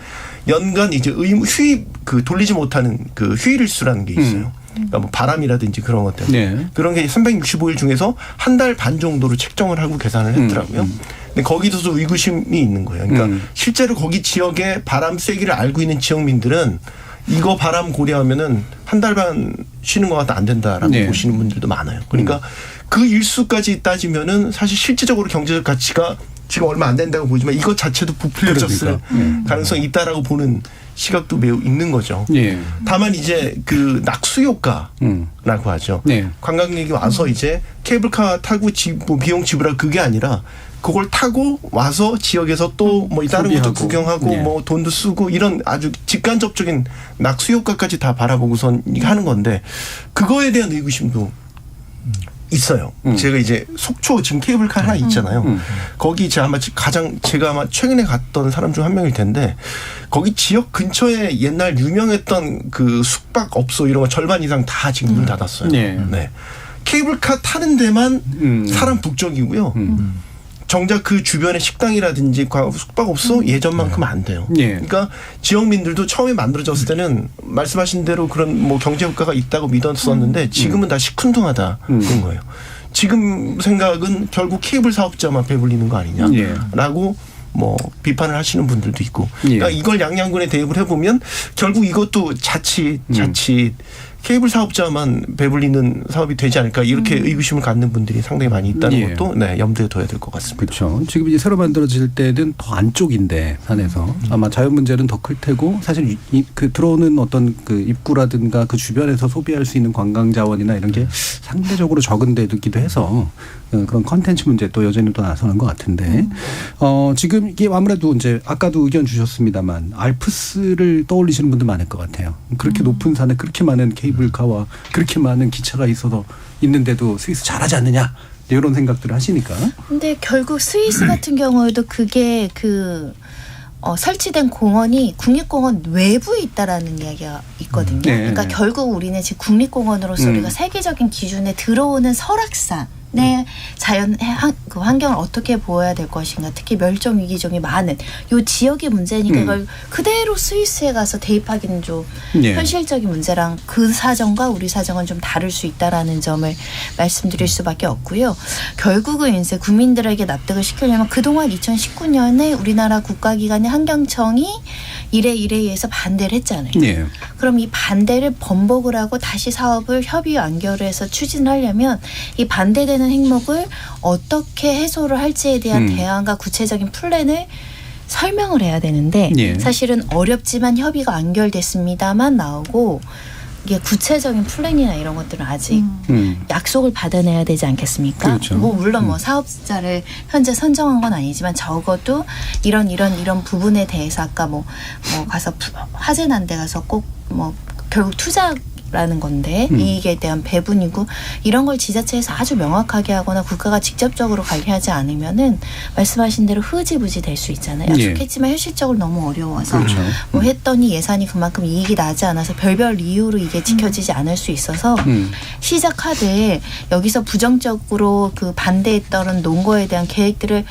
연간 이제 휴입 돌리지 못하는 그 휴일수라는 게 있어요. 그러니까 뭐 바람이라든지 그런 것들. 네. 그런 게 365일 중에서 한 달 반 정도로 책정을 하고 계산을 했더라고요. 근데 거기서도 의구심이 있는 거예요. 그러니까 실제로 거기 지역의 바람 세기를 알고 있는 지역민들은 이거 바람 고려하면은 한 달 반 쉬는 것 같아 안 된다라고 보시는 분들도 많아요. 그러니까 그 일수까지 따지면은 사실 실질적으로 경제적 가치가 지금 얼마 안 된다고 보지만 이것 자체도 부풀려졌을 가능성이 있다라고 보는 시각도 매우 있는 거죠. 다만 이제 그 낙수 효과라고 하죠. 관광객이 와서 이제 케이블카 타고 비용 지불할 그게 아니라 그걸 타고 와서 지역에서 또 뭐 다른 것도 구경하고 뭐 돈도 쓰고 이런 아주 직간접적인 낙수 효과까지 다 바라보고선 하는 건데 그거에 대한 의구심도 있어요. 제가 이제 속초 지금 케이블카 하나 있잖아요. 거기 제가 아마 최근에 갔던 사람 중 한 명일 텐데 거기 지역 근처에 옛날 유명했던 그 숙박업소 이런 거 절반 이상 다 지금 문 닫았어요. 네. 케이블카 타는 데만 사람 북적이고요. 정작 그 주변의 식당이라든지 숙박업소 예전만큼 안 돼요. 그러니까 지역민들도 처음에 만들어졌을 때는 말씀하신 대로 그런 뭐 경제 효과가 있다고 믿었었는데 지금은 다 시큰둥하다 그런 거예요. 지금 생각은 결국 케이블 사업자만 배불리는 거 아니냐라고 뭐 비판을 하시는 분들도 있고. 그러니까 이걸 양양군에 대입을 해보면 결국 이것도 자칫 케이블 사업자만 배불리는 사업이 되지 않을까 이렇게 의구심을 갖는 분들이 상당히 많이 있다는 것도 염두에 둬야 될 것 같습니다. 그렇죠. 지금 이제 새로 만들어질 때는 더 안쪽인데 산에서 아마 자연 문제는 더 클 테고 사실 그 들어오는 어떤 그 입구라든가 그 주변에서 소비할 수 있는 관광 자원이나 이런 게 상대적으로 적은 데기도 해서 그런 컨텐츠 문제 또 여전히 또 나서는 것 같은데 지금 이게 아무래도 이제 아까도 의견 주셨습니다만 알프스를 떠올리시는 분들 많을 것 같아요. 그렇게 높은 산에 그렇게 많은 케이블카와 그렇게 많은 기차가 있는데도 스위스 잘하지 않느냐 이런 생각들을 하시니까. 근데 결국 스위스 같은 경우에도 그게 설치된 공원이 국립공원 외부에 있다라는 이야기가 있거든요. 그러니까 결국 우리는 지금 국립공원으로서 우리가 세계적인 기준에 들어오는 설악산 자연 그 환경을 어떻게 보호해야 될 것인가 특히 멸종 위기종이 많은 이 지역의 문제니까 이걸 그대로 스위스에 가서 대입하기는 좀 현실적인 문제랑 그 사정과 우리 사정은 좀 다를 수 있다라는 점을 말씀드릴 수밖에 없고요. 결국은 이제 국민들에게 납득을 시키려면 그동안 2019년에 우리나라 국가기관의 환경청이 이래에서 반대를 했잖아요. 그럼 이 반대를 번복을 하고 다시 사업을 협의 완결을 해서 추진하려면 이 반대되는 행목을 어떻게 해소를 할지에 대한 대안과 구체적인 플랜을 설명을 해야 되는데 사실은 어렵지만 협의가 완결됐습니다만 나오고 이게 구체적인 플랜이나 이런 것들은 아직 약속을 받아내야 되지 않겠습니까? 그렇죠. 뭐 물론 뭐 사업자를 현재 선정한 건 아니지만 적어도 이런 부분에 대해서 아까 뭐 가서 화재 난 데 가서 꼭 뭐 결국 투자라는 건데 이익에 대한 배분이고 이런 걸 지자체에서 아주 명확하게 하거나 국가가 직접적으로 관리하지 않으면은 말씀하신 대로 흐지부지 될 수 있잖아요. 약속했지만 현실적으로 너무 어려워서 뭐 했더니 예산이 그만큼 이익이 나지 않아서 별별 이유로 이게 지켜지지 않을 수 있어서 시작하되 여기서 부정적으로 그 반대했던 논거에 대한 계획들을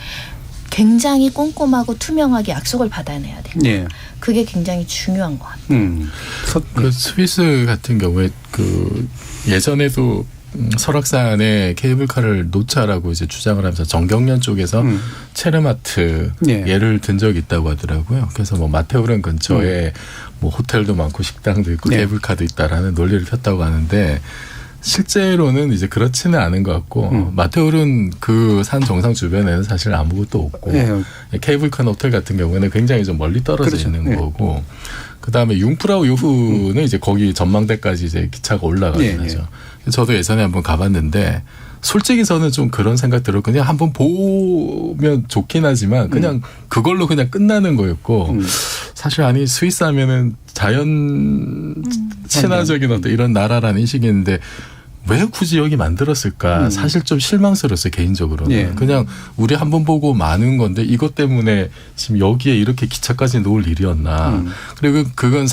굉장히 꼼꼼하고 투명하게 약속을 받아내야 돼요. 그게 굉장히 중요한 것 같아요. 그 스위스 같은 경우에 그 예전에도 설악산에 케이블카를 놓자라고 이제 주장을 하면서 정경련 쪽에서 체르마트 예를 든 적이 있다고 하더라고요. 그래서 뭐 마테우른 근처에 뭐 호텔도 많고 식당도 있고 케이블카도 있다라는 논리를 폈다고 하는데 실제로는 이제 그렇지는 않은 것 같고 마테올은 그 산 정상 주변에는 사실 아무것도 없고 케이블카나 호텔 같은 경우에는 굉장히 좀 멀리 떨어져 그렇죠. 있는 거고 그다음에 융프라우 요후는 이제 거기 전망대까지 이제 기차가 올라가는 거죠. 저도 예전에 한번 가봤는데 솔직히 저는 좀 그런 생각 들었고 그냥 한번 보면 좋긴 하지만 그냥 그걸로 그냥 끝나는 거였고 사실 아니 스위스 하면은 자연 친화적인 어떤 이런 나라라는 인식이 있는데 왜 굳이 여기 만들었을까 사실 좀 실망스러웠어요 개인적으로는. 그냥 우리 한번 보고 마는 건데 이것 때문에 지금 여기에 이렇게 기차까지 놓을 일이었나. 그리고 그건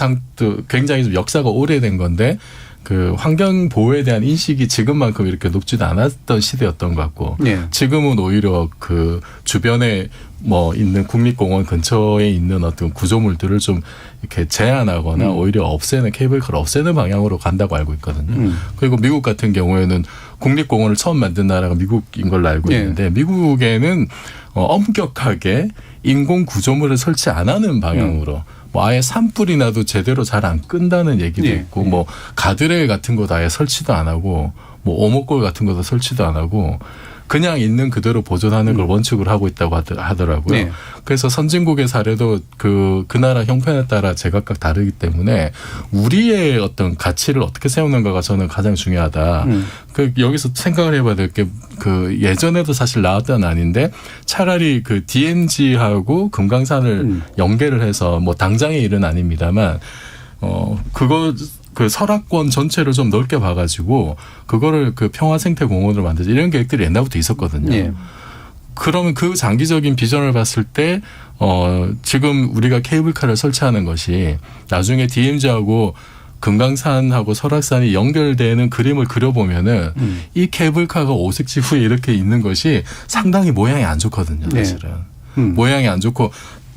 굉장히 좀 역사가 오래된 건데 그 환경 보호에 대한 인식이 지금만큼 이렇게 높지도 않았던 시대였던 것 같고 지금은 오히려 그 주변에 뭐 있는 국립공원 근처에 있는 어떤 구조물들을 좀 이렇게 제한하거나 오히려 없애는 케이블카를 없애는 방향으로 간다고 알고 있거든요. 그리고 미국 같은 경우에는 국립공원을 처음 만든 나라가 미국인 걸로 알고 있는데 미국에는 엄격하게 인공 구조물을 설치 안 하는 방향으로 뭐 아예 산불이 나도 제대로 잘 안 끈다는 얘기도 있고 뭐 가드레일 같은 것도 아예 설치도 안 하고 뭐 오목골 같은 것도 설치도 안 하고 그냥 있는 그대로 보존하는 걸 원칙으로 하고 있다고 하더라고요. 그래서 선진국의 사례도 그 나라 형편에 따라 제각각 다르기 때문에 우리의 어떤 가치를 어떻게 세우는가가 저는 가장 중요하다. 그 여기서 생각을 해봐야 될 게 그 예전에도 사실 나왔던 아닌데 차라리 그 DMZ하고 금강산을 연계를 해서 뭐 당장의 일은 아닙니다만 그 설악권 전체를 좀 넓게 봐가지고 그거를 그 평화생태공원으로 만들자 이런 계획들이 옛날부터 있었거든요. 그러면 그 장기적인 비전을 봤을 때 지금 우리가 케이블카를 설치하는 것이 나중에 DMZ하고 금강산하고 설악산이 연결되는 그림을 그려보면은 이 케이블카가 오색지구에 이렇게 있는 것이 상당히 모양이 안 좋거든요. 사실은. 모양이 안 좋고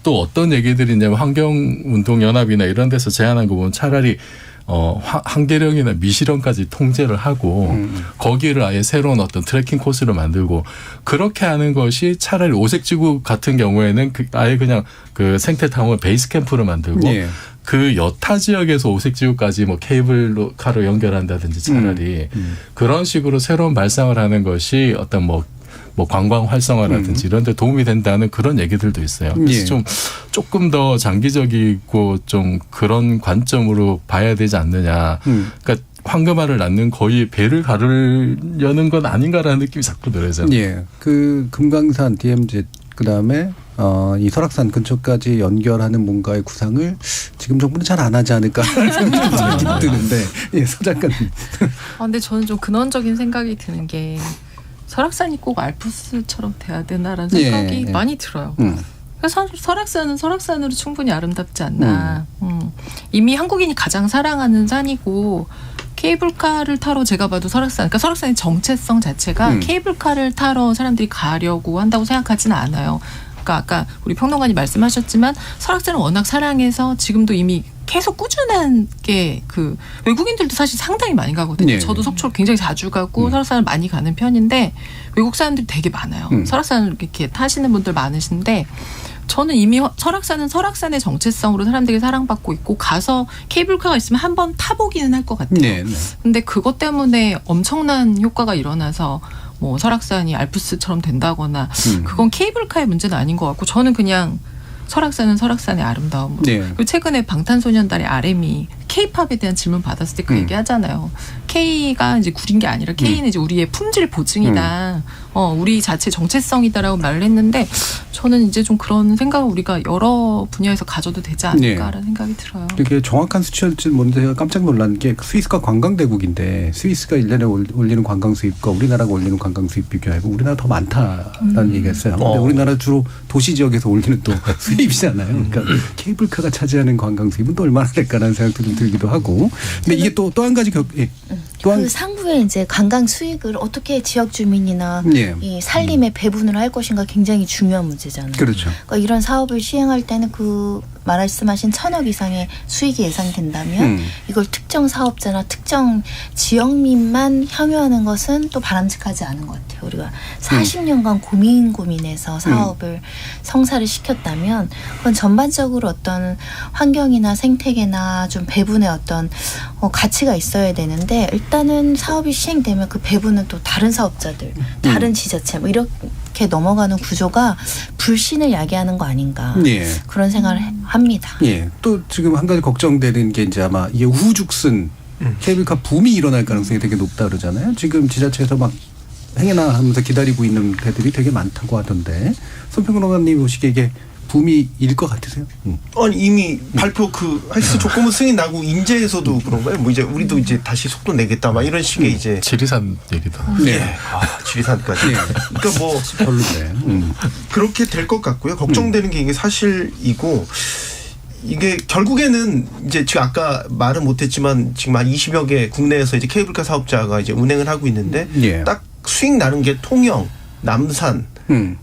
또 어떤 얘기들이 있냐면 환경운동연합이나 이런 데서 제안한 거 보면 차라리 한계령이나 미시령까지 통제를 하고 거기를 아예 새로운 어떤 트레킹 코스를 만들고 그렇게 하는 것이 차라리 오색지구 같은 경우에는 아예 그냥 그 생태탕원 베이스 캠프를 만들고 그 여타 지역에서 오색지구까지 뭐 케이블카로 연결한다든지 차라리 그런 식으로 새로운 발상을 하는 것이 어떤 뭐 관광 활성화라든지 이런 데 도움이 된다는 그런 얘기들도 있어요. 그래서 조금 더 장기적이고 좀 그런 관점으로 봐야 되지 않느냐. 그러니까 황금알을 낳는 거의 배를 가르려는 건 아닌가라는 느낌이 자꾸 들어요. 그 금강산 DMZ 그다음에 이 설악산 근처까지 연결하는 뭔가의 구상을 지금 정부는 잘 안 하지 않을까 생각이 드는데 서 작가님. 근데 저는 좀 근원적인 생각이 드는 게 설악산이 꼭 알프스처럼 돼야 되나라는 생각이 많이 들어요. 그래서 설악산은 설악산으로 충분히 아름답지 않나. 이미 한국인이 가장 사랑하는 산이고 케이블카를 타러 제가 봐도 그러니까 설악산의 정체성 자체가 케이블카를 타러 사람들이 가려고 한다고 생각하지는 않아요. 그러니까 아까 우리 평론가님 말씀하셨지만 설악산을 워낙 사랑해서 지금도 이미 계속 꾸준하게 그 외국인들도 사실 상당히 많이 가거든요. 저도 속초를 굉장히 자주 가고 설악산을 많이 가는 편인데 외국 사람들이 되게 많아요. 설악산을 이렇게 타시는 분들 많으신데 저는 이미 설악산은 설악산의 정체성으로 사람들이 사랑받고 있고 가서 케이블카가 있으면 한번 타보기는 할 것 같아요. 근데 그것 때문에 엄청난 효과가 일어나서 뭐 설악산이 알프스처럼 된다거나 그건 케이블카의 문제는 아닌 것 같고 저는 그냥 설악산은 설악산의 아름다움으로. 그리고 최근에 방탄소년단의 RM이 K-팝에 대한 질문 받았을 때 그 얘기 하잖아요. K가 이제 구린 게 아니라 K는 이제 우리의 품질 보증이다. 우리 자체 정체성이다라고 말을 했는데 저는 이제 좀 그런 생각을 우리가 여러 분야에서 가져도 되지 않을까라는 생각이 들어요. 이게 정확한 수치일지 모르는데 제가 깜짝 놀란 게 스위스가 관광대국인데 스위스가 1년에 올리는 관광 수입과 우리나라가 올리는 관광 수입 비교하고 우리나라 더 많다라는 얘기가 있어요. 근데 우리나라 주로 도시 지역에서 올리는 또 수입이잖아요. 그러니까 케이블카가 차지하는 관광 수입은 또 얼마나 될까라는 생각도 좀 들기도 하고. 근데 이게 또 한 가지 그 상부에 이제 관광 수익을 어떻게 지역 주민이나 이 살림에 배분을 할 것인가 굉장히 중요한 문제잖아요. 그렇죠. 그러니까 이런 사업을 시행할 때는 그 말씀하신 1,000억 이상의 수익이 예상된다면 이걸 특정 사업자나 특정 지역민만 향유하는 것은 또 바람직하지 않은 것 같아요. 우리가 40년간 고민해서 사업을 성사를 시켰다면 그건 전반적으로 어떤 환경이나 생태계나 좀 배분의 어떤 가치가 있어야 되는데 일단은 사업이 시행되면 그 배분은 또 다른 사업자들, 다른 지자체 뭐 이렇게 넘어가는 구조가 불신을 야기하는 거 아닌가 그런 생각을 합니다. 예. 또 지금 한 가지 걱정되는 게 이제 아마 이게 우후죽순 케이블카 붐이 일어날 가능성이 되게 높다 그러잖아요. 지금 지자체에서 막 행해나 하면서 기다리고 있는 데들이 되게 많다고 하던데 손평론가님 보시기에 이게 붐이 일 것 같으세요? 아니 이미 발표 헬스 조건부 승인 나고 인제에서도 그런가요? 뭐 이제 우리도 이제 다시 속도 내겠다 막 이런 식의 이제 지리산 얘기도. 네. 지리산까지. 그러니까 뭐 별로인데. 그렇게 될 것 같고요. 걱정되는 게 이게 사실이고 이게 결국에는 이제 지금 아까 말은 못했지만 지금 한 20여 개 국내에서 이제 케이블카 사업자가 이제 운행을 하고 있는데 딱 수익 나는 게 통영, 남산.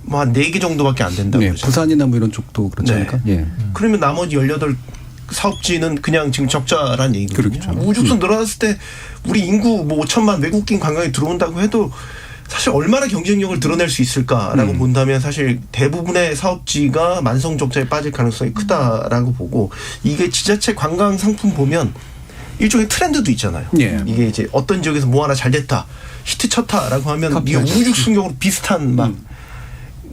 뭐 한 4개 정도밖에 안 된다고 그러죠. 부산이나 뭐 이런 쪽도 그렇지 않을까? 그러면 나머지 18 사업지는 그냥 지금 적자란 얘기거든요. 그렇죠. 우후죽순 늘어났을 때 우리 인구 뭐 5천만 외국인 관광이 들어온다고 해도 사실 얼마나 경쟁력을 드러낼 수 있을까라고 본다면 사실 대부분의 사업지가 만성 적자에 빠질 가능성이 크다라고 보고 이게 지자체 관광 상품 보면 일종의 트렌드도 있잖아요. 이게 이제 어떤 지역에서 뭐 하나 잘 됐다. 히트 쳤다라고 하면 이게 우후죽순적으로 비슷한 막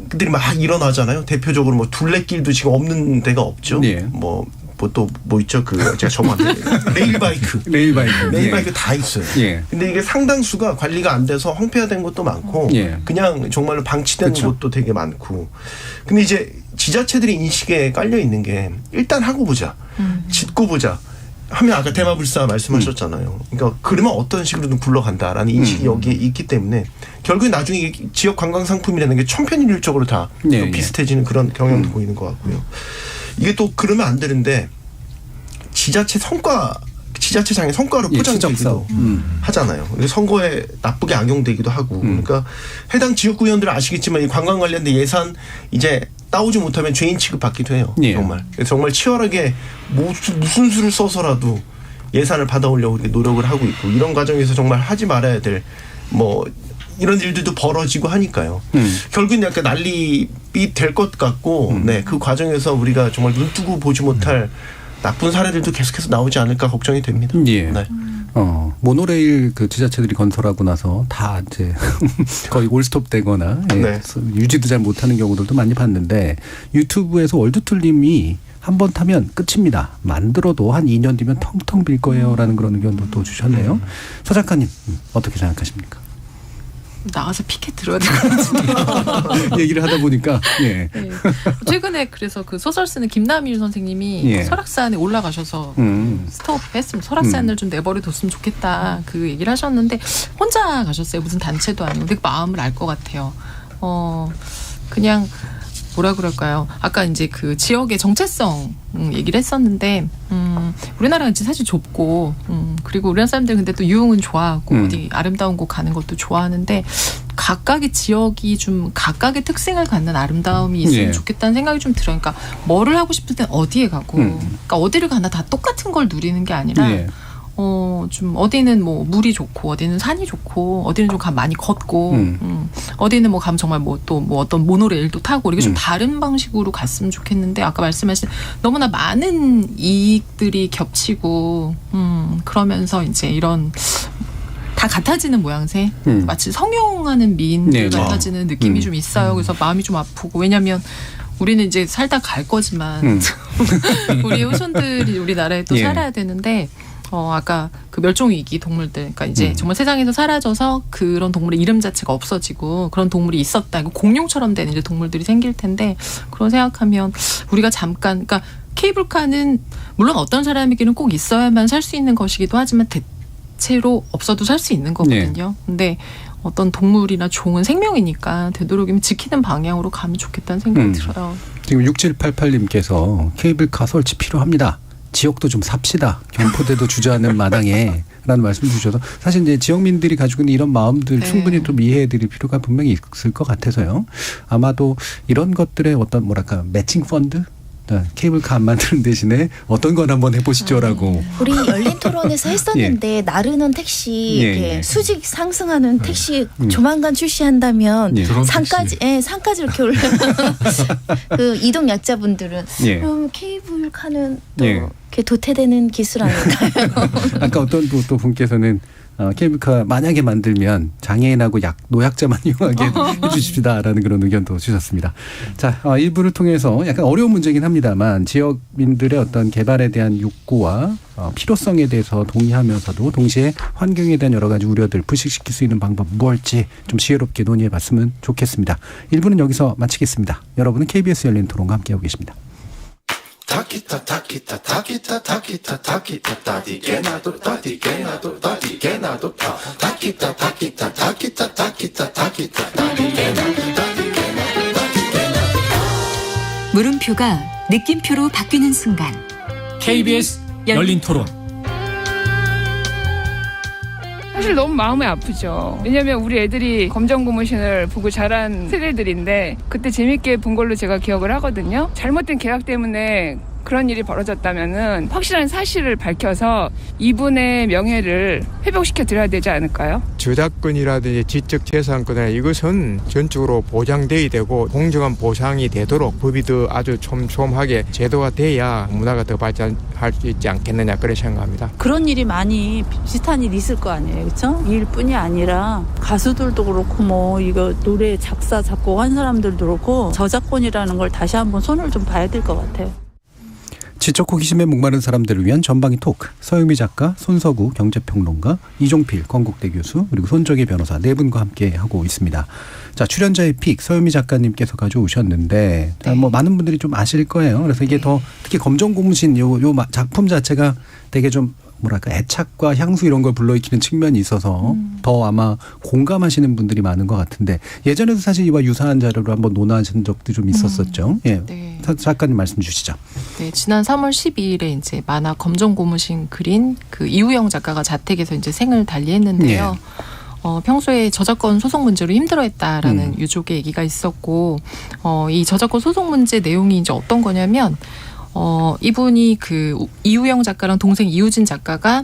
그들이 막 일어나잖아요. 대표적으로 뭐 둘레길도 지금 없는 데가 없죠. 뭐 또 뭐 있죠. 제가 저번에 레일바이크 다 있어요. 근데 이게 상당수가 관리가 안 돼서 황폐화된 것도 많고 그냥 정말로 방치된 것도 되게 많고. 근데 이제 지자체들이 인식에 깔려 있는 게 일단 하고 보자, 짓고 보자. 하면 아까 대마불사 말씀하셨잖아요. 그러니까 그러면 어떤 식으로든 굴러간다라는 인식이 여기에 있기 때문에 결국에 나중에 지역 관광 상품이라는 게 천편일률적으로 다 비슷해지는 그런 경향도 보이는 것 같고요. 이게 또 그러면 안 되는데 지자체장의 성과로 포장되기도 하잖아요. 선거에 나쁘게 악용되기도 하고. 그러니까 해당 지역구의원들은 아시겠지만 이 관광 관련된 예산 이제 따오지 못하면 죄인 취급받기도 해요. 정말 치열하게 무슨 수를 써서라도 예산을 받아오려고 노력을 하고 있고 이런 과정에서 정말 하지 말아야 될 뭐 이런 일들도 벌어지고 하니까요. 결국은 약간 난립이 될 것 같고 그 과정에서 우리가 정말 눈뜨고 보지 못할 나쁜 사례들도 계속해서 나오지 않을까 걱정이 됩니다. 모노레일 지자체들이 건설하고 나서 다 이제 거의 올스톱 되거나 유지도 잘 못하는 경우들도 많이 봤는데 유튜브에서 월드툴님이 한 번 타면 끝입니다. 만들어도 한 2년 뒤면 텅텅 빌 거예요라는 그런 의견도 또 주셨네요. 서 작가님 어떻게 생각하십니까? 나가서 피켓 들어야 될 것 같은데요. 얘기를 하다 보니까 최근에 그래서 소설 쓰는 김남일 선생님이 설악산에 올라가셔서 스톱했으면 설악산을 좀 내버려뒀으면 좋겠다 그 얘기를 하셨는데 혼자 가셨어요. 무슨 단체도 아니고 근데 마음을 알 것 같아요. 그냥 뭐라 그럴까요? 아까 이제 그 지역의 정체성 얘기를 했었는데 우리나라가 이제 사실 좁고 그리고 우리나라 사람들 근데 또 유흥은 좋아하고 어디 아름다운 곳 가는 것도 좋아하는데 각각의 지역이 좀 각각의 특색을 갖는 아름다움이 있으면 좋겠다는 생각이 좀 들어요. 그러니까 뭐를 하고 싶을 땐 어디에 가고 그러니까 어디를 가나 다 똑같은 걸 누리는 게 아니라 좀 어디는 뭐 물이 좋고 어디는 산이 좋고 어디는 좀 많이 걷고 어디는 뭐 가면 정말 뭐 또 뭐 어떤 모노레일도 타고 이렇게 좀 다른 방식으로 갔으면 좋겠는데 아까 말씀하신 너무나 많은 이익들이 겹치고 그러면서 이제 이런 다 같아지는 모양새 마치 성용하는 미인들 같아지는 느낌이 좀 있어요. 그래서 마음이 좀 아프고 왜냐하면 우리는 이제 살다 갈 거지만 우리 후손들이 우리나라에 또 살아야 되는데 아까 그 멸종위기 동물들, 그러니까 이제 정말 세상에서 사라져서 그런 동물의 이름 자체가 없어지고 그런 동물이 있었다. 공룡처럼 되는 이제 동물들이 생길 텐데 그런 생각하면 우리가 잠깐, 그러니까 케이블카는 물론 어떤 사람에게는 꼭 있어야만 살 수 있는 것이기도 하지만 대체로 없어도 살 수 있는 거거든요. 근데 어떤 동물이나 종은 생명이니까 되도록이면 지키는 방향으로 가면 좋겠다는 생각이 들어요. 지금 6788님께서 케이블카 설치 필요합니다. 지역도 좀 삽시다. 경포대도 주저하는 마당에 라는 말씀 주셔서 사실 이제 지역민들이 가지고 있는 이런 마음들 충분히 좀 이해해드릴 필요가 분명히 있을 것 같아서요. 아마도 이런 것들의 어떤 뭐랄까 매칭 펀드 케이블카 안 만드는 대신에 어떤 건 한번 해보시죠라고. 우리 열린 토론에서 했었는데 나르는 택시 이렇게 수직 상승하는 택시 조만간 출시한다면 상까지 이렇게 올려. 그 이동 약자분들은 그럼 케이블카는 또 이렇게 도태되는 기술 아닐까요? 아까 어떤 또 분께서는 케이블카 만약에 만들면 장애인하고 노약자만 이용하게 해주십시다라는 그런 의견도 주셨습니다. 자, 일부를 통해서 약간 어려운 문제긴 합니다만 지역민들의 어떤 개발에 대한 욕구와 필요성에 대해서 동의하면서도 동시에 환경에 대한 여러 가지 우려들 불식시킬 수 있는 방법 무엇일지 좀 지혜롭게 논의해봤으면 좋겠습니다. 1부는 여기서 마치겠습니다. 여러분은 KBS 열린 토론과 함께하고 계십니다. 물음표가 느낌표로 바뀌는 순간 KBS 열린 토론. 사실 너무 마음이 아프죠. 왜냐면 우리 애들이 검정고무신을 보고 자란 세대들인데 그때 재밌게 본 걸로 제가 기억을 하거든요. 잘못된 계약 때문에 그런 일이 벌어졌다면은 확실한 사실을 밝혀서 이분의 명예를 회복시켜 드려야 되지 않을까요? 저작권이라든지 지적 재산권이나 이것은 전적으로 보장돼야 되고 공정한 보상이 되도록 법이 더 아주 촘촘하게 제도가 돼야 문화가 더 발전할 수 있지 않겠느냐 그렇게 생각합니다. 그런 일이 많이 비슷한 일이 있을 거 아니에요, 그렇죠? 이 일뿐이 아니라 가수들도 그렇고 뭐 이거 노래 작사 작곡한 사람들도 그렇고 저작권이라는 걸 다시 한번 손을 좀 봐야 될 것 같아요. 지적 호기심에 목마른 사람들을 위한 전방위 토크. 서유미 작가, 손서구 경제평론가, 이종필 건국대 교수 그리고 손정혜 변호사 네 분과 함께 하고 있습니다. 자, 출연자의 픽 서유미 작가님께서 가져오셨는데 뭐 많은 분들이 좀 아실 거예요. 그래서 이게 더 특히 검정고무신 요 작품 자체가 되게 좀 뭐랄까 애착과 향수 이런 걸 불러일으키는 측면이 있어서 더 아마 공감하시는 분들이 많은 것 같은데 예전에도 사실 이와 유사한 자료로 한번 논하신 적도 좀 있었었죠. 예, 네. 작가님 말씀 주시죠. 네, 지난 3월 12일에 이제 만화 검정고무신 그린 그 이우영 작가가 자택에서 이제 생을 달리했는데요. 네. 평소에 저작권 소송 문제로 힘들어했다라는 유족의 얘기가 있었고, 이 저작권 소송 문제 내용이 이제 어떤 거냐면. 이분이 그 이우영 작가랑 동생 이우진 작가가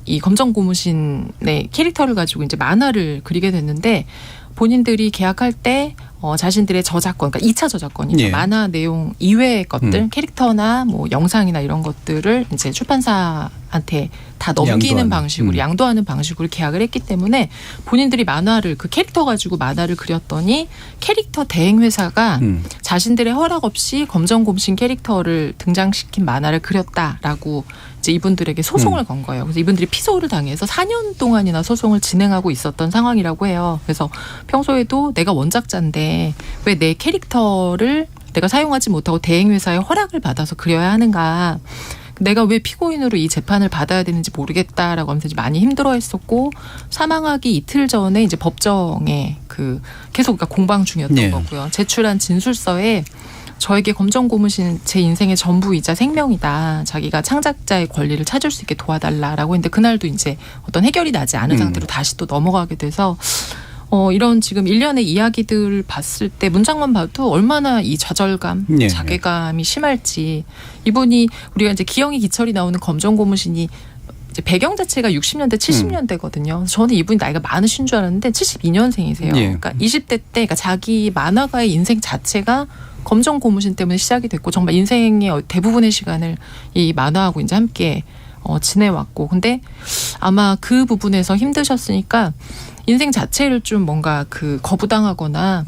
이 검정고무신의 캐릭터를 가지고 이제 만화를 그리게 됐는데 본인들이 계약할 때 자신들의 저작권, 그러니까 2차 저작권이죠. 만화 내용 이외의 것들, 캐릭터나 뭐 영상이나 이런 것들을 이제 출판사한테 다 넘기는 방식으로 양도하는 방식으로 계약을 했기 때문에 본인들이 만화를 그 캐릭터 가지고 만화를 그렸더니 캐릭터 대행 회사가 자신들의 허락 없이 검정고무신 캐릭터를 등장시킨 만화를 그렸다라고 이제 이분들에게 소송을 건 거예요. 그래서 이분들이 피소를 당해서 4년 동안이나 소송을 진행하고 있었던 상황이라고 해요. 그래서 평소에도 내가 원작자인데 왜 내 캐릭터를 내가 사용하지 못하고 대행 회사의 허락을 받아서 그려야 하는가? 내가 왜 피고인으로 이 재판을 받아야 되는지 모르겠다라고 하면서 많이 힘들어했었고 사망하기 이틀 전에 이제 법정에 그 계속 그러니까 공방 중이었던 거고요. 제출한 진술서에 저에게 검정고무신 제 인생의 전부이자 생명이다. 자기가 창작자의 권리를 찾을 수 있게 도와달라라고 했는데 그날도 이제 어떤 해결이 나지 않은 상태로 다시 또 넘어가게 돼서 이런 지금 일련의 이야기들을 봤을 때 문장만 봐도 얼마나 이 좌절감, 자괴감이 심할지 이분이 우리가 이제 기영이 기철이 나오는 검정고무신이 이제 배경 자체가 60년대, 70년대거든요. 저는 이분이 나이가 많으신 줄 알았는데 72년생이세요. 그러니까 20대 때 그러니까 자기 만화가의 인생 자체가 검정고무신 때문에 시작이 됐고 정말 인생의 대부분의 시간을 이 만화하고 이제 함께 지내왔고 근데 아마 그 부분에서 힘드셨으니까 인생 자체를 좀 뭔가 그 거부당하거나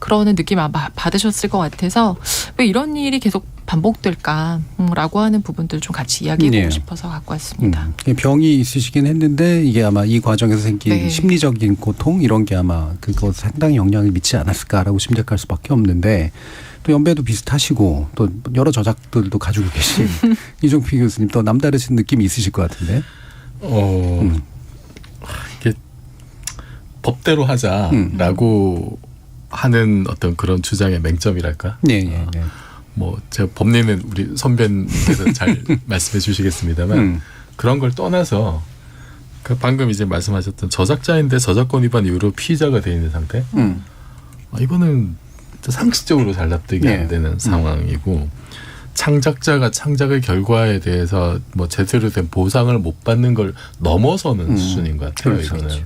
그러는 느낌 아마 받으셨을 것 같아서 왜 이런 일이 계속 반복될까라고 하는 부분들 좀 같이 이야기해보고 싶어서 갖고 왔습니다. 병이 있으시긴 했는데 이게 아마 이 과정에서 생긴 심리적인 고통 이런 게 아마 그거 상당히 영향을 미치지 않았을까라고 짐작할 수밖에 없는데 또 연배도 비슷하시고 또 여러 저작들도 가지고 계신 이종필 교수님 또 남다르신 느낌이 있으실 것 같은데. 이게 법대로 하자라고 하는 어떤 그런 주장의 맹점이랄까. 뭐 제가 법리는 우리 선배님께서 잘 말씀해 주시겠습니다만 그런 걸 떠나서 그 방금 이제 말씀하셨던 저작자인데 저작권 위반 이후로 피의자가 되어 있는 상태. 이거는 상식적으로 잘 납득이 안 되는 상황이고 창작자가 창작의 결과에 대해서 뭐 제대로 된 보상을 못 받는 걸 넘어서는 수준인 것 같아요. 그렇죠.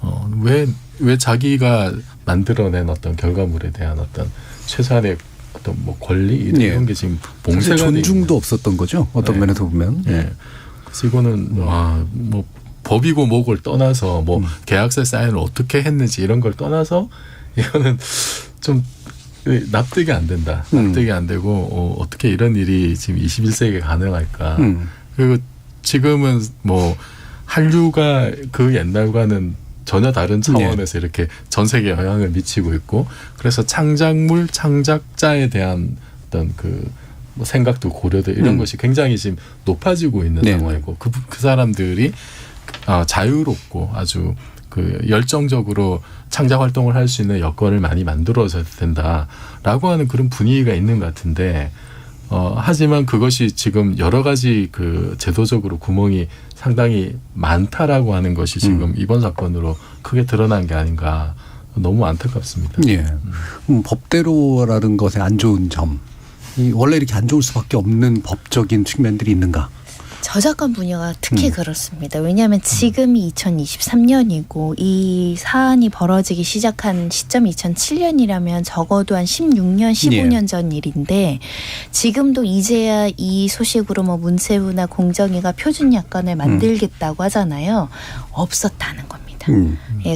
이거는 왜 자기가 만들어낸 어떤 결과물에 대한 어떤 최소한의 어떤 뭐 권리 이런 게 지금 봉쇄가 존중도 없었던 거죠. 어떤 면에서 보면. 그래서 이거는 뭐 법이고 뭐고를 떠나서 뭐 계약서 사인을 어떻게 했는지 이런 걸 떠나서 이거는 좀 납득이 안 된다. 납득이 안 되고 어떻게 이런 일이 지금 21세기에 가능할까. 그리고 지금은 뭐 한류가 그 옛날과는 전혀 다른 차원에서 이렇게 전 세계에 영향을 미치고 있고 그래서 창작물, 창작자에 대한 어떤 뭐 생각도 고려도 이런 것이 굉장히 지금 높아지고 있는 상황이고 그 사람들이 자유롭고 아주 열정적으로 창작 활동을 할 수 있는 여건을 많이 만들어줘야 된다라고 하는 그런 분위기가 있는 것 같은데 하지만 그것이 지금 여러 가지 제도적으로 구멍이 상당히 많다라고 하는 것이 지금 이번 사건으로 크게 드러난 게 아닌가 너무 안타깝습니다. 법대로라는 것의 안 좋은 점, 원래 이렇게 안 좋을 수밖에 없는 법적인 측면들이 있는가? 저작권 분야가 특히 그렇습니다. 왜냐하면 지금이 2023년이고 이 사안이 벌어지기 시작한 시점이 2007년이라면 적어도 한 16년, 15년 전 일인데 지금도 이제야 이 소식으로 뭐 문체부나 공정위가 표준 약관을 만들겠다고 하잖아요. 없었다는 겁니다.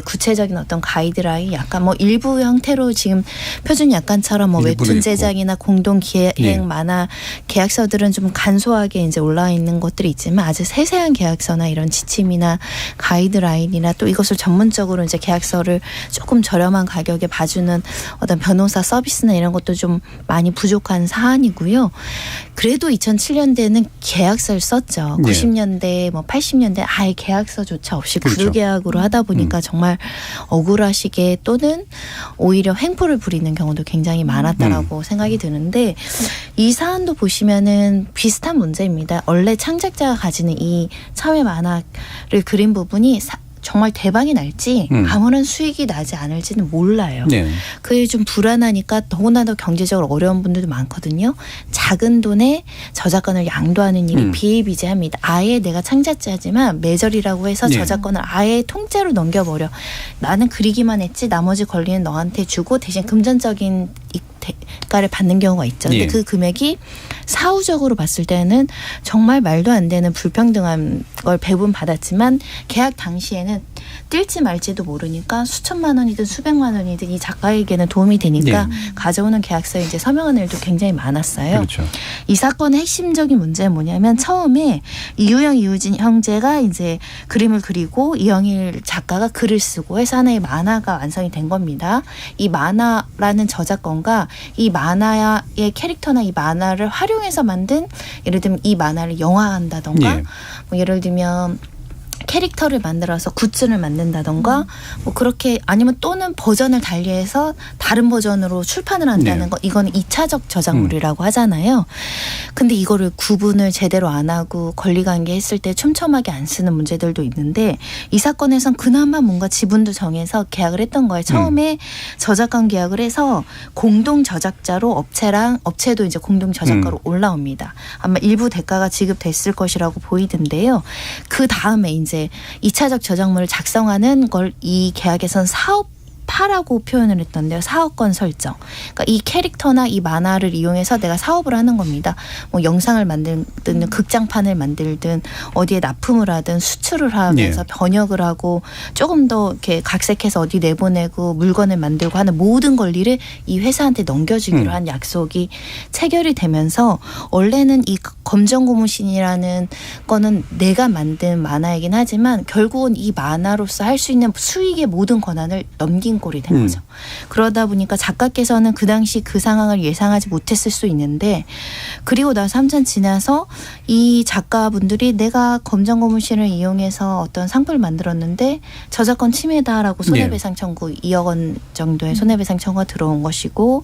구체적인 어떤 가이드라인 약간 뭐 일부 형태로 지금 표준 약관처럼 뭐 웹툰 제작이나 공동 기획 만화 계약서들은 좀 간소하게 이제 올라와 있는 것들이 있지만 아주 세세한 계약서나 이런 지침이나 가이드라인이나 또 이것을 전문적으로 이제 계약서를 조금 저렴한 가격에 봐주는 어떤 변호사 서비스나 이런 것도 좀 많이 부족한 사안이고요. 그래도 2007년대는 계약서를 썼죠. 90년대 뭐 80년대 아예 계약서조차 없이 구두계약으로 하다 보니까 정말 억울하시게 또는 오히려 횡포를 부리는 경우도 굉장히 많았다라고 생각이 드는데 이 사안도 보시면은 비슷한 문제입니다. 원래 창작자가 가지는 이 사회 만화를 그린 부분이 정말 대박이 날지 아무런 수익이 나지 않을지는 몰라요. 그게 좀 불안하니까 더구나 더 경제적으로 어려운 분들도 많거든요. 작은 돈에 저작권을 양도하는 일이 비일비재합니다. 아예 내가 창작자지만 매절이라고 해서 저작권을 아예 통째로 넘겨버려. 나는 그리기만 했지 나머지 권리는 너한테 주고 대신 금전적인 대가를 받는 경우가 있죠. 근데 그 금액이 사후적으로 봤을 때는 정말 말도 안 되는 불평등한 걸 배분받았지만 계약 당시에는 뛸지 말지도 모르니까 수천만 원이든 수백만 원이든 이 작가에게는 도움이 되니까 가져오는 계약서에 이제 서명하는 일도 굉장히 많았어요. 그렇죠. 이 사건의 핵심적인 문제는 뭐냐면 처음에 이유영, 이우진 형제가 이제 그림을 그리고 이영일 작가가 글을 쓰고 해서 하나의 만화가 완성이 된 겁니다. 이 만화라는 저작권과 이 만화의 캐릭터나 이 만화를 활용해서 만든 예를 들면 이 만화를 영화한다던가 뭐 예를 들면 캐릭터를 만들어서 굿즈를 만든다던가 뭐 그렇게 아니면 또는 버전을 달리해서 다른 버전으로 출판을 한다는 거 이거는 2차적 저작물이라고 하잖아요. 근데 이거를 구분을 제대로 안 하고 권리관계 했을 때 촘촘하게 안 쓰는 문제들도 있는데 이 사건에선 그나마 뭔가 지분도 정해서 계약을 했던 거예요. 처음에 저작권 계약을 해서 공동 저작자로 업체도 이제 공동 저작가로 올라옵니다. 아마 일부 대가가 지급됐을 것이라고 보이던데요. 그 다음에 이제 2차적 저작물을 작성하는 걸 이 계약에선 사업화라고 표현을 했던데요. 사업권 설정. 그러니까 이 캐릭터나 이 만화를 이용해서 내가 사업을 하는 겁니다. 뭐 영상을 만들든 극장판을 만들든 어디에 납품을 하든 수출을 하면서 번역을 하고 조금 더 이렇게 각색해서 어디 내보내고 물건을 만들고 하는 모든 권리를 이 회사한테 넘겨주기로 한 약속이 체결이 되면서 원래는 이 검정고무신이라는 거는 내가 만든 만화이긴 하지만 결국은 이 만화로서 할 수 있는 수익의 모든 권한을 넘긴 꼴이 된 거죠. 그러다 보니까 작가께서는 그 당시 그 상황을 예상하지 못했을 수 있는데 그리고 나서 한참 지나서 이 작가분들이 내가 검정고무신을 이용해서 어떤 상품을 만들었는데 저작권 침해다라고 손해배상 청구 2억 원 정도의 손해배상 청구가 들어온 것이고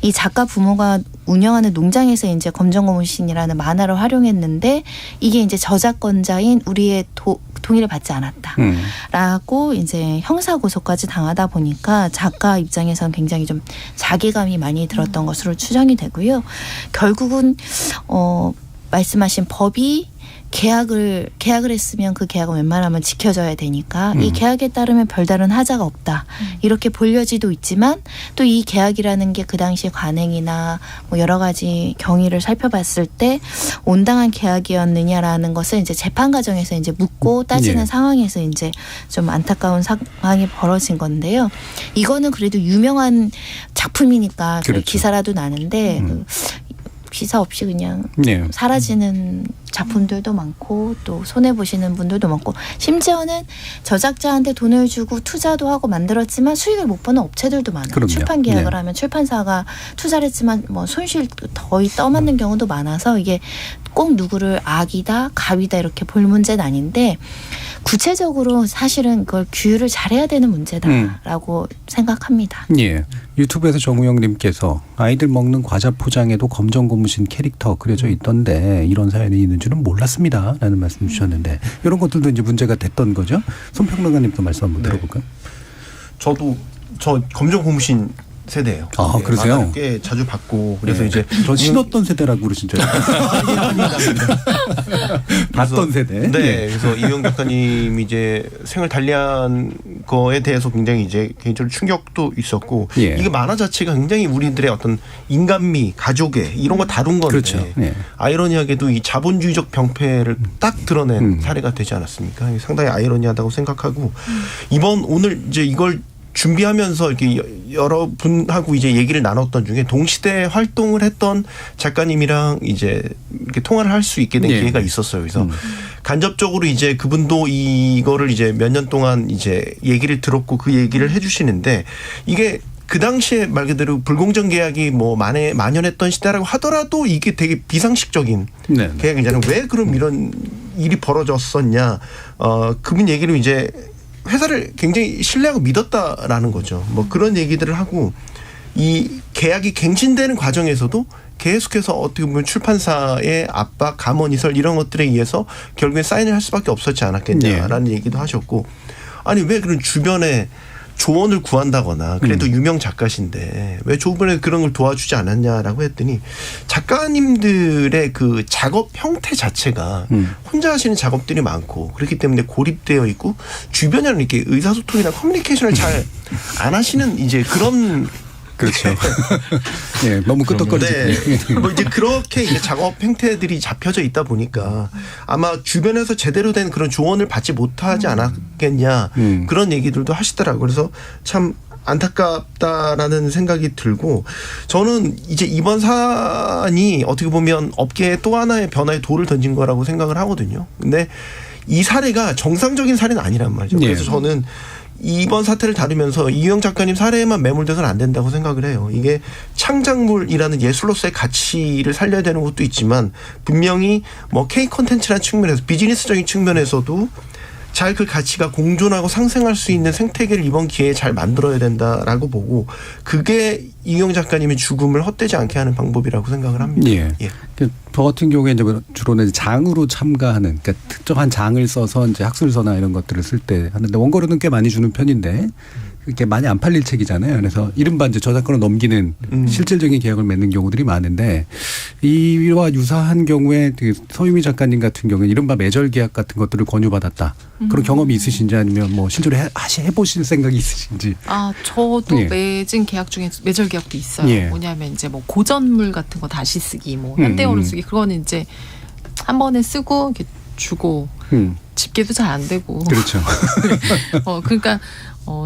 이 작가 부모가 운영하는 농장에서 이제 검정고무신이라는 만화를 활용했는데 이게 이제 저작권자인 우리의 동의를 받지 않았다라고 이제 형사 고소까지 당하다 보니까 작가 입장에서는 굉장히 좀 자괴감이 많이 들었던 것으로 추정이 되고요. 결국은 말씀하신 법이 계약을 했으면 그 계약은 웬만하면 지켜져야 되니까 이 계약에 따르면 별다른 하자가 없다. 이렇게 볼려지도 있지만 또 이 계약이라는 게 그 당시 관행이나 뭐 여러 가지 경위를 살펴봤을 때 온당한 계약이었느냐라는 것을 이제 재판 과정에서 이제 묻고 따지는 상황에서 이제 좀 안타까운 상황이 벌어진 건데요. 이거는 그래도 유명한 작품이니까 그렇죠. 기사라도 나는데 기사 없이 그냥 사라지는 작품들도 많고 또 손해보시는 분들도 많고 심지어는 저작자한테 돈을 주고 투자도 하고 만들었지만 수익을 못 버는 업체들도 많아요. 그럼요. 출판 계약을 하면 출판사가 투자를 했지만 뭐 손실 거의 떠맞는 경우도 많아서 이게 꼭 누구를 악이다 가위다 이렇게 볼 문제는 아닌데 구체적으로 사실은 그걸 규율을 잘해야 되는 문제다라고 생각합니다. 예. 유튜브에서 정우영님께서 아이들 먹는 과자 포장에도 검정 고무신 캐릭터 그려져 있던데 이런 사연이 있는 줄은 몰랐습니다. 라는 말씀 주셨는데 이런 것들도 이제 문제가 됐던 거죠. 손평론가님도 말씀 한번 들어볼까요? 저 검정 고무신 세대예요. 아, 그러세요? 꽤 자주 받고 그래서 이제 전 신었던 세대라고 그러신 줄 알았어요. 봤던 세대. 네, 그래서 이영 작가님이 이제 생을 달리한 거에 대해서 굉장히 이제 개인적으로 충격도 있었고 이게 만화 자체가 굉장히 우리들의 어떤 인간미, 가족애 이런 거 다룬 건데 그렇죠. 아이러니하게도 이 자본주의적 병폐를 딱 드러낸 사례가 되지 않았습니까? 상당히 아이러니하다고 생각하고 오늘 이제 이걸 준비하면서 이렇게 여러분하고 이제 얘기를 나눴던 중에 동시대 활동을 했던 작가님이랑 이제 이렇게 통화를 할 수 있게 된 기회가 있었어요. 그래서 간접적으로 이제 그분도 이거를 이제 몇 년 동안 이제 얘기를 들었고 그 얘기를 해주시는데 이게 그 당시에 말 그대로 불공정 계약이 뭐 만연했던 시대라고 하더라도 이게 되게 비상식적인 계약이잖아요. 왜 그럼 이런 일이 벌어졌었냐? 그분 얘기를 이제 회사를 굉장히 신뢰하고 믿었다라는 거죠. 뭐 그런 얘기들을 하고 이 계약이 갱신되는 과정에서도 계속해서 어떻게 보면 출판사의 압박, 감언이설 이런 것들에 의해서 결국에 사인을 할 수밖에 없었지 않았겠냐라는 얘기도 하셨고 아니 왜 그런 주변에 조언을 구한다거나 그래도 유명 작가신데 왜 조변에 그런 걸 도와주지 않았냐라고 했더니 작가님들의 그 작업 형태 자체가 혼자 하시는 작업들이 많고 그렇기 때문에 고립되어 있고 주변에는 이렇게 의사소통이나 커뮤니케이션을 잘 안 하시는 이제 그런 그렇죠. 네, 너무 끄떡거리지. 네. 뭐 이제 그렇게 이제 작업 행태들이 잡혀져 있다 보니까 아마 주변에서 제대로 된 그런 조언을 받지 못하지 않았겠냐 그런 얘기들도 하시더라고요. 그래서 참 안타깝다라는 생각이 들고 저는 이제 이번 사안이 어떻게 보면 업계에 또 하나의 변화의 돌을 던진 거라고 생각을 하거든요. 근데 이 사례가 정상적인 사례는 아니란 말이죠. 그래서 저는 이번 사태를 다루면서 이유영 작가님 사례에만 매몰돼서는 안 된다고 생각을 해요. 이게 창작물이라는 예술로서의 가치를 살려야 되는 것도 있지만 분명히 뭐 K 콘텐츠라는 측면에서 비즈니스적인 측면에서도 잘 그 가치가 공존하고 상생할 수 있는 생태계를 이번 기회에 잘 만들어야 된다라고 보고 그게 이유영 작가님의 죽음을 헛되지 않게 하는 방법이라고 생각을 합니다. 예. 저 같은 경우에 이제 주로는 장으로 참가하는 그러니까 특정한 장을 써서 이제 학술서나 이런 것들을 쓸 때 하는데 원고료는 꽤 많이 주는 편인데 이렇게 많이 안 팔릴 책이잖아요. 그래서 이른바 이제 저작권을 넘기는 실질적인 계약을 맺는 경우들이 많은데 이와 유사한 경우에 서유미 작가님 같은 경우는 이른바 매절 계약 같은 것들을 권유받았다. 그런 경험이 있으신지 아니면 뭐 실제로 해보실 생각이 있으신지. 아 저도 맺은 계약 중에 매절 계약도 있어요. 뭐냐면 이제 뭐 고전물 같은 거 다시 쓰기, 뭐 현대어로 쓰기 그거는 이제 한 번에 쓰고 이렇게 주고 집계도 잘 안 되고. 그렇죠. 그러니까.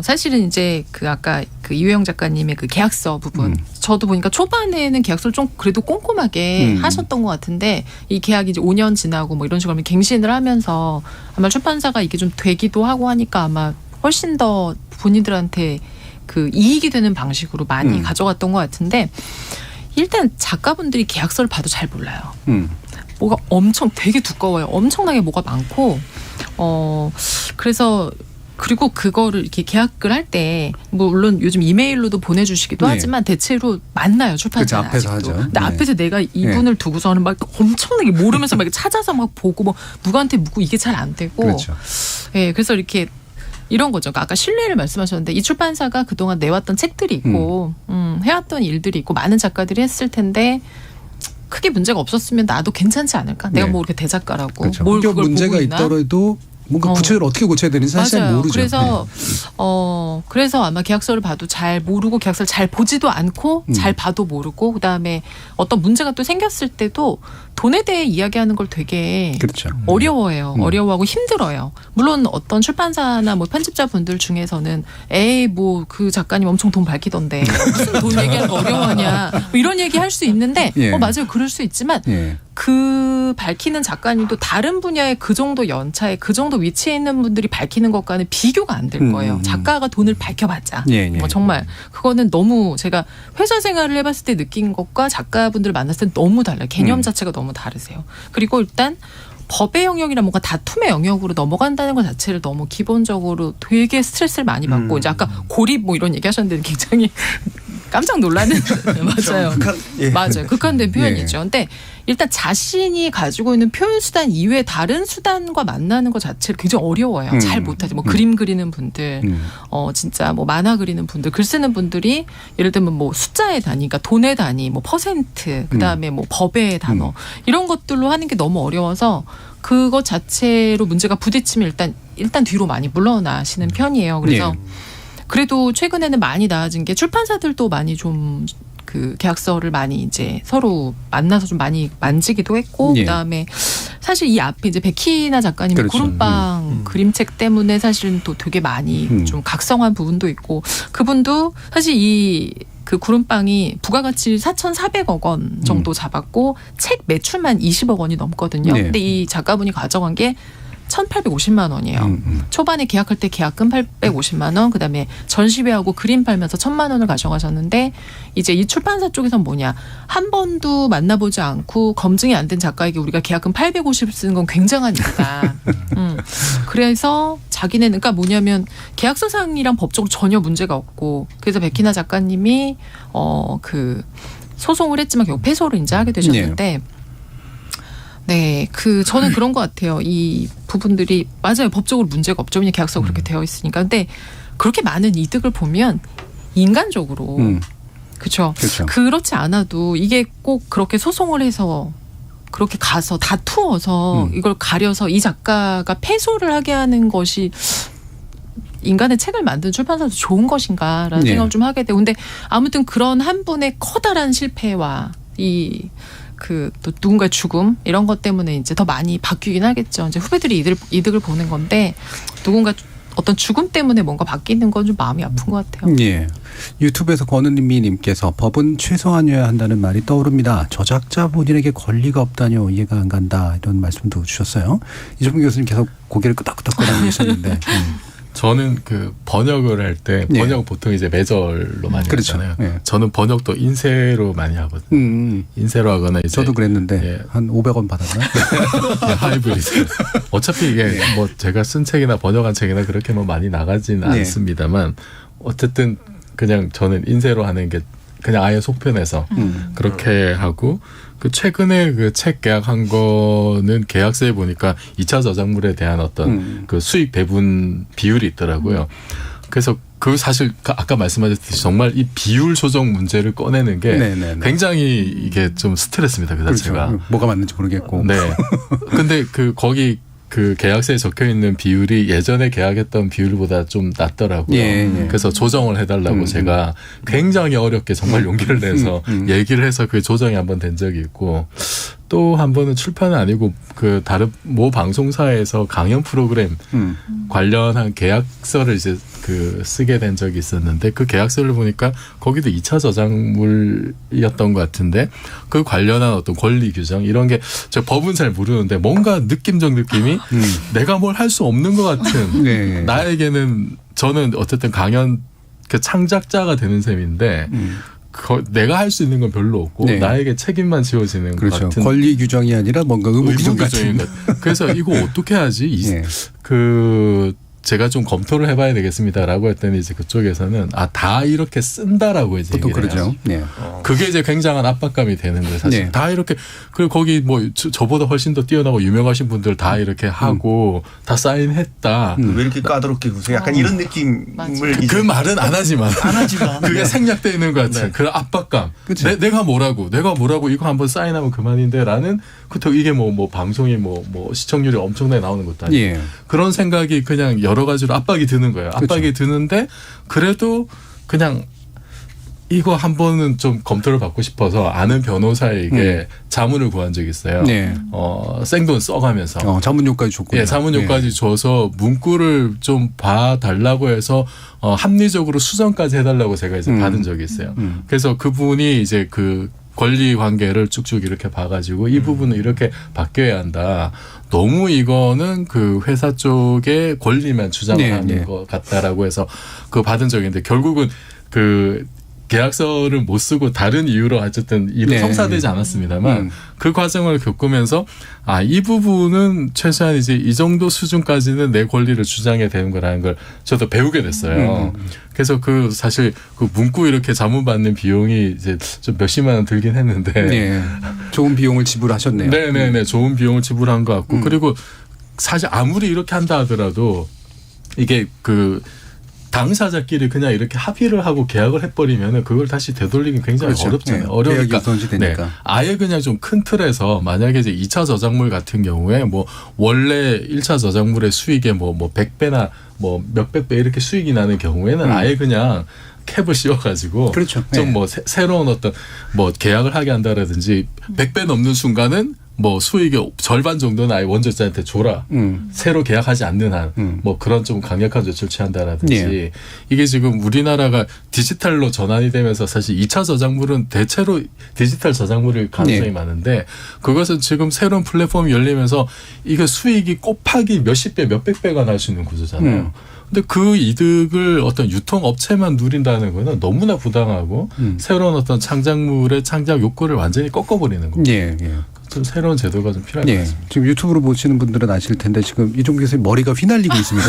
사실은 이제 그 아까 그 이유영 작가님의 그 계약서 부분 저도 보니까 초반에는 계약서를 좀 그래도 꼼꼼하게 하셨던 것 같은데 이 계약이 이제 5년 지나고 뭐 이런 식으로 갱신을 하면서 아마 출판사가 이게 좀 되기도 하고 하니까 아마 훨씬 더 본인들한테 그 이익이 되는 방식으로 많이 가져갔던 것 같은데 일단 작가분들이 계약서를 봐도 잘 몰라요. 뭐가 엄청 되게 두꺼워요. 엄청나게 뭐가 많고 그래서 그리고 그거를 이렇게 계약을 할 때 물론 요즘 이메일로도 보내주시기도 네. 하지만 대체로 만나요 출판사는. 그렇죠, 앞에서 아직도. 하죠. 근데 네. 앞에서 내가 이분을 두고서는 막 엄청나게 모르면서 막 찾아서 막 보고 뭐 누구한테 묻고 이게 잘 안 되고. 그렇죠. 예, 그래서 이렇게 이런 거죠. 그러니까 아까 신뢰를 말씀하셨는데 이 출판사가 그동안 내왔던 책들이 있고 해왔던 일들이 있고 많은 작가들이 했을 텐데 크게 문제가 없었으면 나도 괜찮지 않을까? 내가 뭐 이렇게 대작가라고 그렇죠. 뭘 그걸 문제가 보고 있나? 있더라도 뭔가 구체적으로 어떻게 고쳐야 되는지 사실 맞아요. 모르죠. 그래서 그래서 아마 계약서를 봐도 잘 모르고 계약서를 잘 보지도 않고 잘 봐도 모르고 그다음에 어떤 문제가 또 생겼을 때도 돈에 대해 이야기하는 걸 되게 그렇죠. 어려워해요. 어려워하고 힘들어요. 물론 어떤 출판사나 뭐 편집자분들 중에서는 에이 뭐 그 작가님 엄청 돈 밝히던데 무슨 돈 얘기하는 거 어려워하냐 뭐 이런 얘기 할 수 있는데 예. 맞아요. 그럴 수 있지만 예. 그 밝히는 작가님도 다른 분야의 그 정도 연차에 그 정도 위치에 있는 분들이 밝히는 것과는 비교가 안 될 거예요. 작가가 돈을 밝혀봤자 예, 예. 뭐 정말 그거는 너무 제가 회사 생활을 해봤을 때 느낀 것과 작가분들을 만났을 때 너무 달라요. 개념 자체가 너무 다르세요. 그리고 일단 법의 영역이나 뭔가 다툼의 영역으로 넘어간다는 것 자체를 너무 기본적으로 되게 스트레스를 많이 받고 이제 아까 고립 뭐 이런 얘기 하셨는데 굉장히 깜짝 놀라는 맞아요. 맞아요. 극한된 표현이죠. 근데 일단 자신이 가지고 있는 표현 수단 이외에 다른 수단과 만나는 것 자체를 굉장히 어려워요. 잘 못하죠. 뭐 그림 그리는 분들, 진짜 뭐 만화 그리는 분들, 글 쓰는 분들이 예를 들면 뭐 숫자의 단위, 그러니까 돈의 단위, 뭐 퍼센트, 그 다음에 뭐 법의 단어 이런 것들로 하는 게 너무 어려워서 그것 자체로 문제가 부딪히면 일단 뒤로 많이 물러나시는 편이에요. 그래서 그래도 최근에는 많이 나아진 게 출판사들도 많이 좀 그 계약서를 많이 이제 서로 만나서 좀 많이 만지기도 했고 그다음에 사실 이 앞에 이제 백희나 작가님의 그렇죠. 구름빵 그림책 때문에 사실은 또 되게 많이 좀 각성한 부분도 있고 그분도 사실 이 그 구름빵이 부가가치 4,400억 원 정도 잡았고 책 매출만 20억 원이 넘거든요. 근데 이 작가분이 가져간 게 1,850만 원이에요. 초반에 계약할 때 계약금 850만 원, 그다음에 전시회하고 그림 팔면서 1,000만 원을 가져가셨는데 이제 이 출판사 쪽에서는 뭐냐. 한 번도 만나보지 않고 검증이 안 된 작가에게 우리가 계약금 850 쓰는 건 굉장한 일이다. 그래서 자기네는 그러니까 뭐냐면 계약서상이랑 법적으로 전혀 문제가 없고 그래서 백희나 작가님이 그 소송을 했지만 결국 패소를 이제 하게 되셨는데 네, 저는 그런 것 같아요. 이 부분들이 맞아요. 법적으로 문제가 없죠. 왜냐하면 계약서가 그렇게 되어 있으니까. 근데 그렇게 많은 이득을 보면 인간적으로 그렇죠. 그렇지 않아도 이게 꼭 그렇게 소송을 해서 그렇게 가서 다투어서 이걸 가려서 이 작가가 패소를 하게 하는 것이 인간의 책을 만든 출판사도 좋은 것인가라는 생각을 좀 하게 되고 근데 아무튼 그런 한 분의 커다란 실패와 또 누군가의 죽음 이런 것 때문에 이제 더 많이 바뀌긴 하겠죠. 이제 후배들이 이득을 보는 건데 누군가 어떤 죽음 때문에 뭔가 바뀌는 건 좀 마음이 아픈 것 같아요. 예. 유튜브에서 권은미님께서 법은 최소한이어야 한다는 말이 떠오릅니다. 저작자 본인에게 권리가 없다뇨 이해가 안 간다 이런 말씀도 주셨어요. 이종필 교수님 계속 고개를 끄덕끄덕거리고 계셨는데. 저는 그 번역을 할 때 번역 보통 이제 매절로 많이 하잖아요. 저는 번역도 인쇄로 많이 하거든요. 인쇄로 하거나 이제 저도 그랬는데 한 500원 받았나? 하이브리드. 어차피 이게 뭐 제가 쓴 책이나 번역한 책이나 그렇게 뭐 많이 나가지는 않습니다만 어쨌든 그냥 저는 인쇄로 하는 게 그냥 아예 속편해서 그렇게 하고 그 최근에 그 책 계약한 거는 계약서에 보니까 2차 저작물에 대한 어떤 그 수익 배분 비율이 있더라고요. 그래서 그 사실 아까 말씀하셨듯이 정말 이 비율 조정 문제를 꺼내는 게 굉장히 이게 좀 스트레스입니다. 그 자체가. 그렇죠. 뭐가 맞는지 모르겠고. 네. 근데 거기 그 계약서에 적혀 있는 비율이 예전에 계약했던 비율보다 좀 낮더라고요. 그래서 조정을 해달라고 제가 굉장히 어렵게 정말 용기를 내서 얘기를 해서 그 조정이 한번 된 적이 있고 또 한 번은 출판은 아니고 그 다른 모 방송사에서 강연 프로그램 관련한 계약서를 이제 그 쓰게 된 적이 있었는데 그 계약서를 보니까 거기도 2차 저작물이었던 것 같은데 그 관련한 어떤 권리 규정 이런 게 저 법은 잘 모르는데 뭔가 느낌적 느낌이 내가 뭘 할 수 없는 것 같은 나에게는 저는 어쨌든 강연 그 창작자가 되는 셈인데 내가 할 수 있는 건 별로 없고 나에게 책임만 지워지는 것 같은 권리 규정이 아니라 뭔가 의무 규정 같은. 그래서 이거 어떻게 하지? 제가 좀 검토를 해봐야 되겠습니다라고 했더니 이제 그쪽에서는 다 이렇게 쓴다라고 이제 보통 그러죠. 네. 그게 이제 굉장한 압박감이 되는 거예요. 사실 네. 다 이렇게 그리고 거기 뭐 저보다 훨씬 더 뛰어나고 유명하신 분들 다 이렇게 하고 다 사인했다. 왜 이렇게 까다롭게 구세요? 약간 이런 느낌을 그 말은 안 하지만 그게 네. 생략되어 있는 것 같아요. 네. 그 압박감. 내가 뭐라고 이거 한번 사인하면 그만인데라는 그렇다고 이게 뭐 방송이 뭐 시청률이 엄청나게 나오는 것도 아니고 예. 그런 생각이 그냥 여러 가지로 압박이 드는 거예요. 압박이 그렇죠. 드는데 그래도 그냥 이거 한 번은 좀 검토를 받고 싶어서 아는 변호사에게 자문을 구한 적이 있어요. 네. 생돈 써가면서. 자문료까지 줬군요. 예, 자문료까지 줘서 문구를 좀 봐달라고 해서 합리적으로 수정까지 해달라고 제가 이제 받은 적이 있어요. 그래서 그분이 이제 그 권리 관계를 쭉쭉 이렇게 봐가지고 이 부분은 이렇게 바뀌어야 한다. 너무 이거는 그 회사 쪽의 권리만 주장하는 것 같다라고 해서 그거 받은 적이 있는데 결국은 그 계약서를 못 쓰고 다른 이유로 어쨌든 일은 성사되지 않았습니다만 그 과정을 겪으면서 이 부분은 최소한 이제 이 정도 수준까지는 내 권리를 주장해야 되는 거라는 걸 저도 배우게 됐어요. 그래서 그 사실 그 문구 이렇게 자문받는 비용이 이제 좀 몇십만 원 들긴 했는데 좋은 비용을 지불하셨네요. 네네네. 좋은 비용을 지불한 것 같고 그리고 사실 아무리 이렇게 한다 하더라도 이게 그 당사자끼리 그냥 이렇게 합의를 하고 계약을 해버리면 그걸 다시 되돌리기 굉장히 어렵잖아요. 어려우니까 아예 그냥 좀 큰 틀에서 만약에 이제 2차 저작물 같은 경우에 뭐 원래 1차 저작물의 수익의 뭐 100배나 뭐 몇백 배 이렇게 수익이 나는 경우에는 아예 그냥 캡을 씌워가지고 좀 뭐 새로운 어떤 뭐 계약을 하게 한다라든지 100배 넘는 순간은 뭐 수익의 절반 정도는 아예 원조자한테 줘라. 새로 계약하지 않는 한 뭐 그런 좀 강력한 조치를 취한다라든지 이게 지금 우리나라가 디지털로 전환이 되면서 사실 2차 저작물은 대체로 디지털 저작물일 가능성이 많은데 그것은 지금 새로운 플랫폼이 열리면서 이게 수익이 곱하기 몇십 배, 몇백 배가 날 수 있는 구조잖아요. 근데 그 이득을 어떤 유통업체만 누린다는 거는 너무나 부당하고 새로운 어떤 창작물의 창작 욕구를 완전히 꺾어버리는 겁니다. 좀 새로운 제도가 좀 필요할 것 같습니다. 지금 유튜브로 보시는 분들은 아실 텐데 지금 이종규 교수님 머리가 휘날리고 있습니다.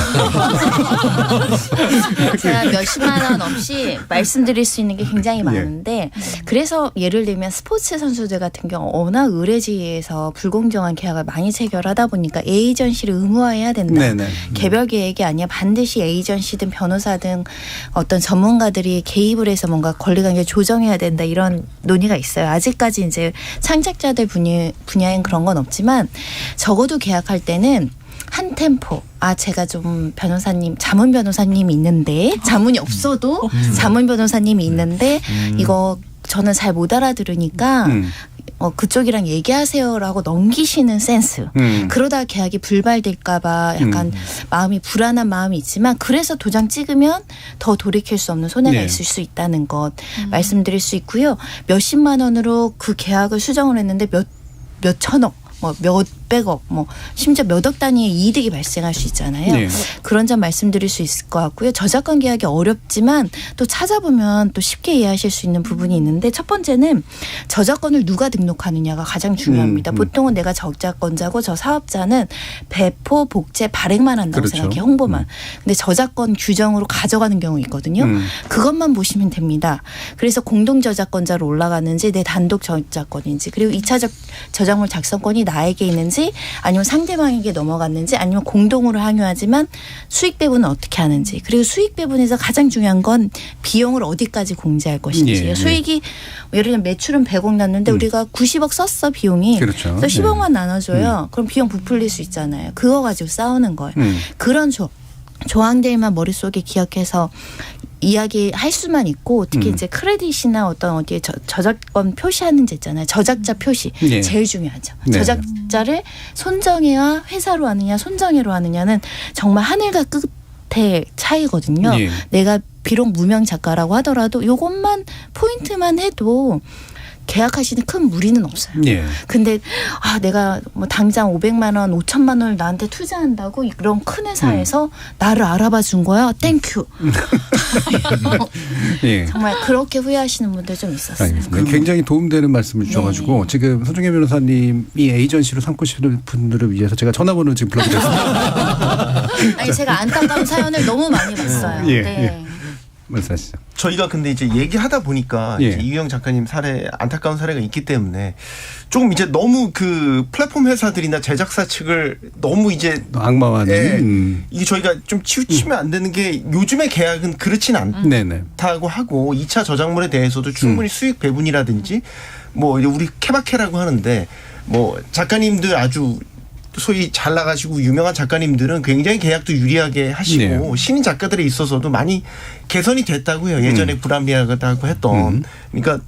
제가 몇십만 원 없이 말씀드릴 수 있는 게 굉장히 많은데 그래서 예를 들면 스포츠 선수들 같은 경우 워낙 의뢰지에서 불공정한 계약을 많이 체결하다 보니까 에이전시를 의무화해야 된다. 개별 계획이 아니라 반드시 에이전시든 변호사든 어떤 전문가들이 개입을 해서 뭔가 권리관계 조정해야 된다 이런 논의가 있어요. 아직까지 이제 창작자들 분야엔 그런 건 없지만 적어도 계약할 때는 한 템포 제가 좀 변호사님 자문 변호사님이 있는데 자문이 없어도 자문 변호사님이 있는데 이거 저는 잘 못 알아들으니까 그쪽이랑 얘기하세요라고 넘기시는 센스. 그러다 계약이 불발될까 봐 약간 마음이 불안한 마음이 있지만 그래서 도장 찍으면 더 돌이킬 수 없는 손해가 있을 수 있다는 것 말씀드릴 수 있고요. 몇십만 원으로 그 계약을 수정을 했는데 몇 천억, 뭐 몇백억, 뭐 심지어 몇억 단위의 이득이 발생할 수 있잖아요. 그런 점 말씀드릴 수 있을 것 같고요. 저작권 계약이 어렵지만 또 찾아보면 또 쉽게 이해하실 수 있는 부분이 있는데 첫 번째는 저작권을 누가 등록하느냐가 가장 중요합니다. 보통은 내가 저작권자고 저 사업자는 배포, 복제, 발행만 한다고 생각해 홍보만. 근데 저작권 규정으로 가져가는 경우 있거든요. 그것만 보시면 됩니다. 그래서 공동 저작권자로 올라가는지 내 단독 저작권인지 그리고 2차 저작물 작성권이 나에게 있는지 아니면 상대방에게 넘어갔는지 아니면 공동으로 항유하지만 수익 배분은 어떻게 하는지 그리고 수익 배분에서 가장 중요한 건 비용을 어디까지 공제할 것인지 수익이 예를 들면 매출은 100억 났는데 우리가 90억 썼어 비용이 그래서 10억만 나눠줘요. 그럼 비용 부풀릴 수 있잖아요. 그거 가지고 싸우는 거예요. 그런 조항들만 머릿속에 기억해서 이야기할 수만 있고 특히 이제 크레딧이나 어떤 어디에 저작권 표시하는 데 있잖아요. 저작자 표시 제일 중요하죠. 저작자를 손정혜와 회사로 하느냐 손정혜로 하느냐는 정말 하늘과 끝의 차이거든요. 내가 비록 무명 작가라고 하더라도 이것만 포인트만 해도 계약하시는 큰 무리는 없어요. 근데 내가 뭐 당장 500만 원, 5천만 원을 나한테 투자한다고 이런 큰 회사에서 나를 알아봐 준 거야. 땡큐. 정말 그렇게 후회하시는 분들 좀 있었어요. 굉장히 도움되는 말씀을 주셔가지고 지금 손정혜 변호사님이 에이전시로 삼고 싶은 분들을 위해서 제가 전화번호 지금 불러드렸습니다. 아니 제가 안타까운 사연을 너무 많이 봤어요. 예. 네. 예. 말씀하시죠. 저희가 근데 이제 얘기하다 보니까 예. 이제 이유영 작가님 사례 안타까운 사례가 있기 때문에 조금 이제 너무 그 플랫폼 회사들이나 제작사 측을 너무 이제 악마화는 이게 저희가 좀 치우치면 안 되는 게 요즘의 계약은 그렇진 않다고 하고 2차 저작물에 대해서도 충분히 수익 배분이라든지 뭐 우리 케바케라고 하는데 뭐 작가님들 아주 소위 잘 나가시고 유명한 작가님들은 굉장히 계약도 유리하게 하시고 신인 작가들에 있어서도 많이 개선이 됐다고요. 예전에 불합리하다고 했던. 그러니까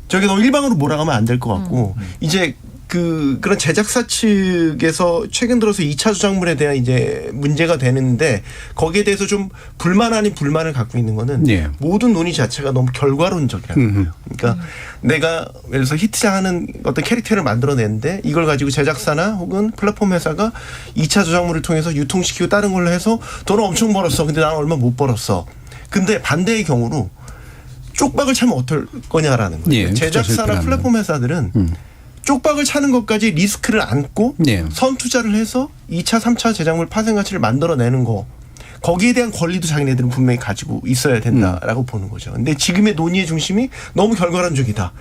저게 너무 일방으로 몰아가면 안 될 것 같고 이제 그런 제작사 측에서 최근 들어서 2차 저작물에 대한 이제 문제가 되는데 거기에 대해서 좀 불만 아닌 불만을 갖고 있는 거는 모든 논의 자체가 너무 결과론적이라는 거예요. 그러니까 내가 예를 들어서 히트하는 어떤 캐릭터를 만들어내는데 이걸 가지고 제작사나 혹은 플랫폼 회사가 2차 저작물을 통해서 유통시키고 다른 걸로 해서 돈을 엄청 벌었어. 근데 나는 얼마 못 벌었어. 근데 반대의 경우로 쪽박을 차면 어떨 거냐라는 거예요. 제작사나 플랫폼 회사들은 쪽박을 차는 것까지 리스크를 안고 선투자를 해서 2차, 3차 제작물 파생 가치를 만들어내는 거 거기에 대한 권리도 자기네들은 분명히 가지고 있어야 된다라고 보는 거죠. 근데 지금의 논의의 중심이 너무 결과론적이다.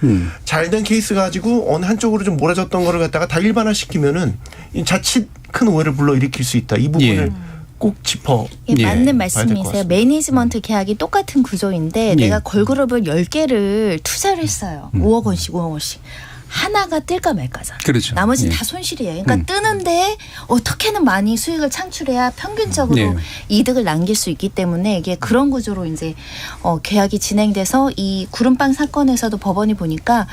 잘된 케이스 가지고 어느 한쪽으로 좀 몰아졌던 거를 갖다가 다 일반화시키면은 자칫 큰 오해를 불러일으키실 수 있다. 이 부분을 꼭 짚어. 맞는 말씀이세요. 매니지먼트 계약이 똑같은 구조인데 내가 걸그룹을 10개를 투자를 했어요. 5억 원씩 5억 원씩. 하나가 뜰까 말까잖아. 그렇죠. 나머지는 다 손실이에요. 그러니까 뜨는데 어떻게는 많이 수익을 창출해야 평균적으로 이득을 남길 수 있기 때문에 이게 그런 구조로 이제 계약이 진행돼서 이 구름빵 사건에서도 법원이 보니까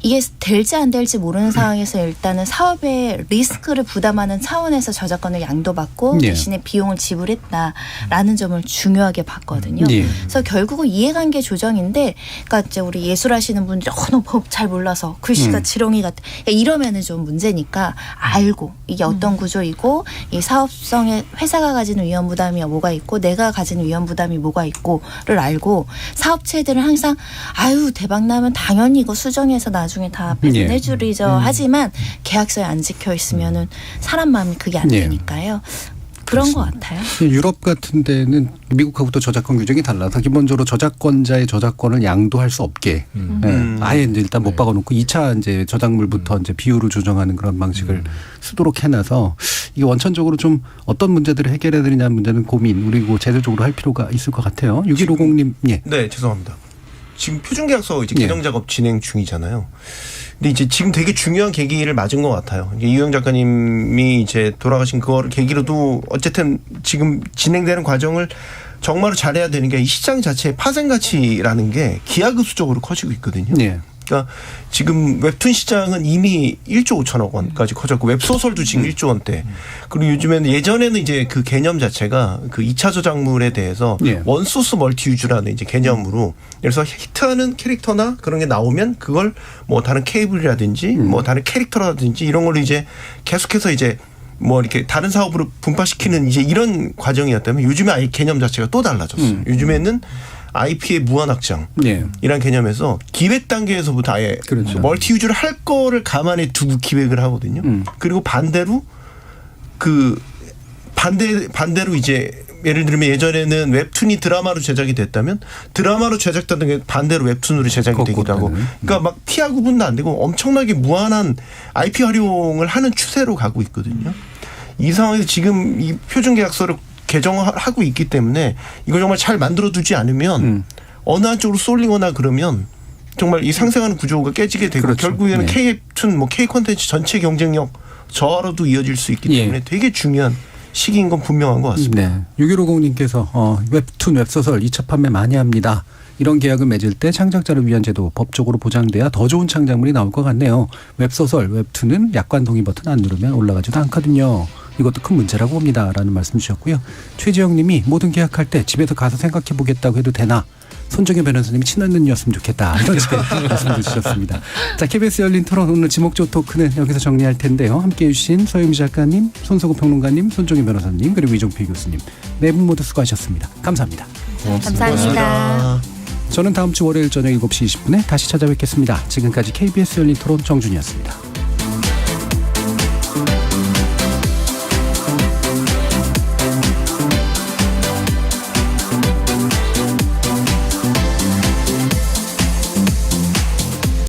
이게 될지 안 될지 모르는 상황에서 일단은 사업의 리스크를 부담하는 차원에서 저작권을 양도받고 대신에 비용을 지불했다라는 점을 중요하게 봤거든요. 그래서 결국은 이해관계 조정인데, 그러니까 이제 우리 예술하시는 분들이 너 법 잘 몰라서 글씨가 지렁이 같아. 이러면은 좀 문제니까 알고 이게 어떤 구조이고 이 사업성에 회사가 가지는 위험 부담이 뭐가 있고 내가 가지는 위험 부담이 뭐가 있고를 알고 사업체들은 항상 아유 대박 나면 당연히 이거 수정해서 나중에 다 배분해 주리죠. 하지만 계약서에 안 지켜 있으면은 사람 마음이 그게 안 되니까요. 그런 것 같아요. 유럽 같은 데는 미국하고도 저작권 규정이 달라서 기본적으로 저작권자의 저작권을 양도할 수 없게 아예 이제 일단 못 박아놓고 2차 이제 저작물부터 이제 비율을 조정하는 그런 방식을 쓰도록 해놔서 이게 원천적으로 좀 어떤 문제들을 해결해야 되느냐는 문제는 고민 그리고 제도적으로 할 필요가 있을 것 같아요. 6150님. 네, 죄송합니다. 지금 표준계약서 이제 개정 작업 진행 중이잖아요. 근데 이제 지금 되게 중요한 계기를 맞은 것 같아요. 이유영 작가님이 이제 돌아가신 그거를 계기로도 어쨌든 지금 진행되는 과정을 정말로 잘해야 되는 게 이 시장 자체의 파생 가치라는 게 기하급수적으로 커지고 있거든요. 그러니까 지금 웹툰 시장은 이미 1조 5천억 원까지 커졌고 웹소설도 지금 1조 원대. 그리고 요즘에는 예전에는 이제 그 개념 자체가 그 2차 저작물에 대해서 원소스 멀티 유즈라는 이제 개념으로 그래서 히트하는 캐릭터나 그런 게 나오면 그걸 뭐 다른 케이블이라든지 뭐 다른 캐릭터라든지 이런 걸로 이제 계속해서 이제 뭐 이렇게 다른 사업으로 분파시키는 이제 이런 과정이었다면 요즘에 아예 개념 자체가 또 달라졌어요. 요즘에는 IP의 무한 확장 이란 개념에서 기획 단계에서부터 아예 멀티 유즈를 할 거를 감안해 두고 기획을 하거든요. 그리고 반대로 반대로 이제 예를 들면 예전에는 웹툰이 드라마로 제작이 됐다면 드라마로 제작되던 게 반대로 웹툰으로 제작이 되기도 하고 그러니까 막 티하 구분도 안 되고 엄청나게 무한한 IP 활용을 하는 추세로 가고 있거든요. 이 상황에서 지금 이 표준계약서를 개정하고 있기 때문에 이걸 정말 잘 만들어두지 않으면 어느 한쪽으로 쏠리거나 그러면 정말 이 상생하는 구조가 깨지게 되고 결국에는 K웹툰 뭐 K콘텐츠 전체 경쟁력 저하로도 이어질 수 있기 때문에 되게 중요한 시기인 건 분명한 것 같습니다. 6150님께서 웹툰 웹소설 2차 판매 많이 합니다. 이런 계약을 맺을 때 창작자를 위한 제도 법적으로 보장돼야 더 좋은 창작물이 나올 것 같네요. 웹소설 웹툰은 약관 동의 버튼 안 누르면 올라가지도 않거든요. 이것도 큰 문제라고 봅니다. 라는 말씀 주셨고요. 최지영 님이 모든 계약할 때 집에서 가서 생각해 보겠다고 해도 되나? 손정혜 변호사님이 친언니였으면 좋겠다. 이런 말씀을 주셨습니다. 자, KBS 열린 토론 오늘 지목조 토크는 여기서 정리할 텐데요. 함께해 주신 서유미 작가님, 손석구 평론가님, 손정혜 변호사님 그리고 이종필 교수님 네 분 모두 수고하셨습니다. 감사합니다. 감사합니다. 저는 다음 주 월요일 저녁 7시 20분에 다시 찾아뵙겠습니다. 지금까지 KBS 열린 토론 정준이었습니다.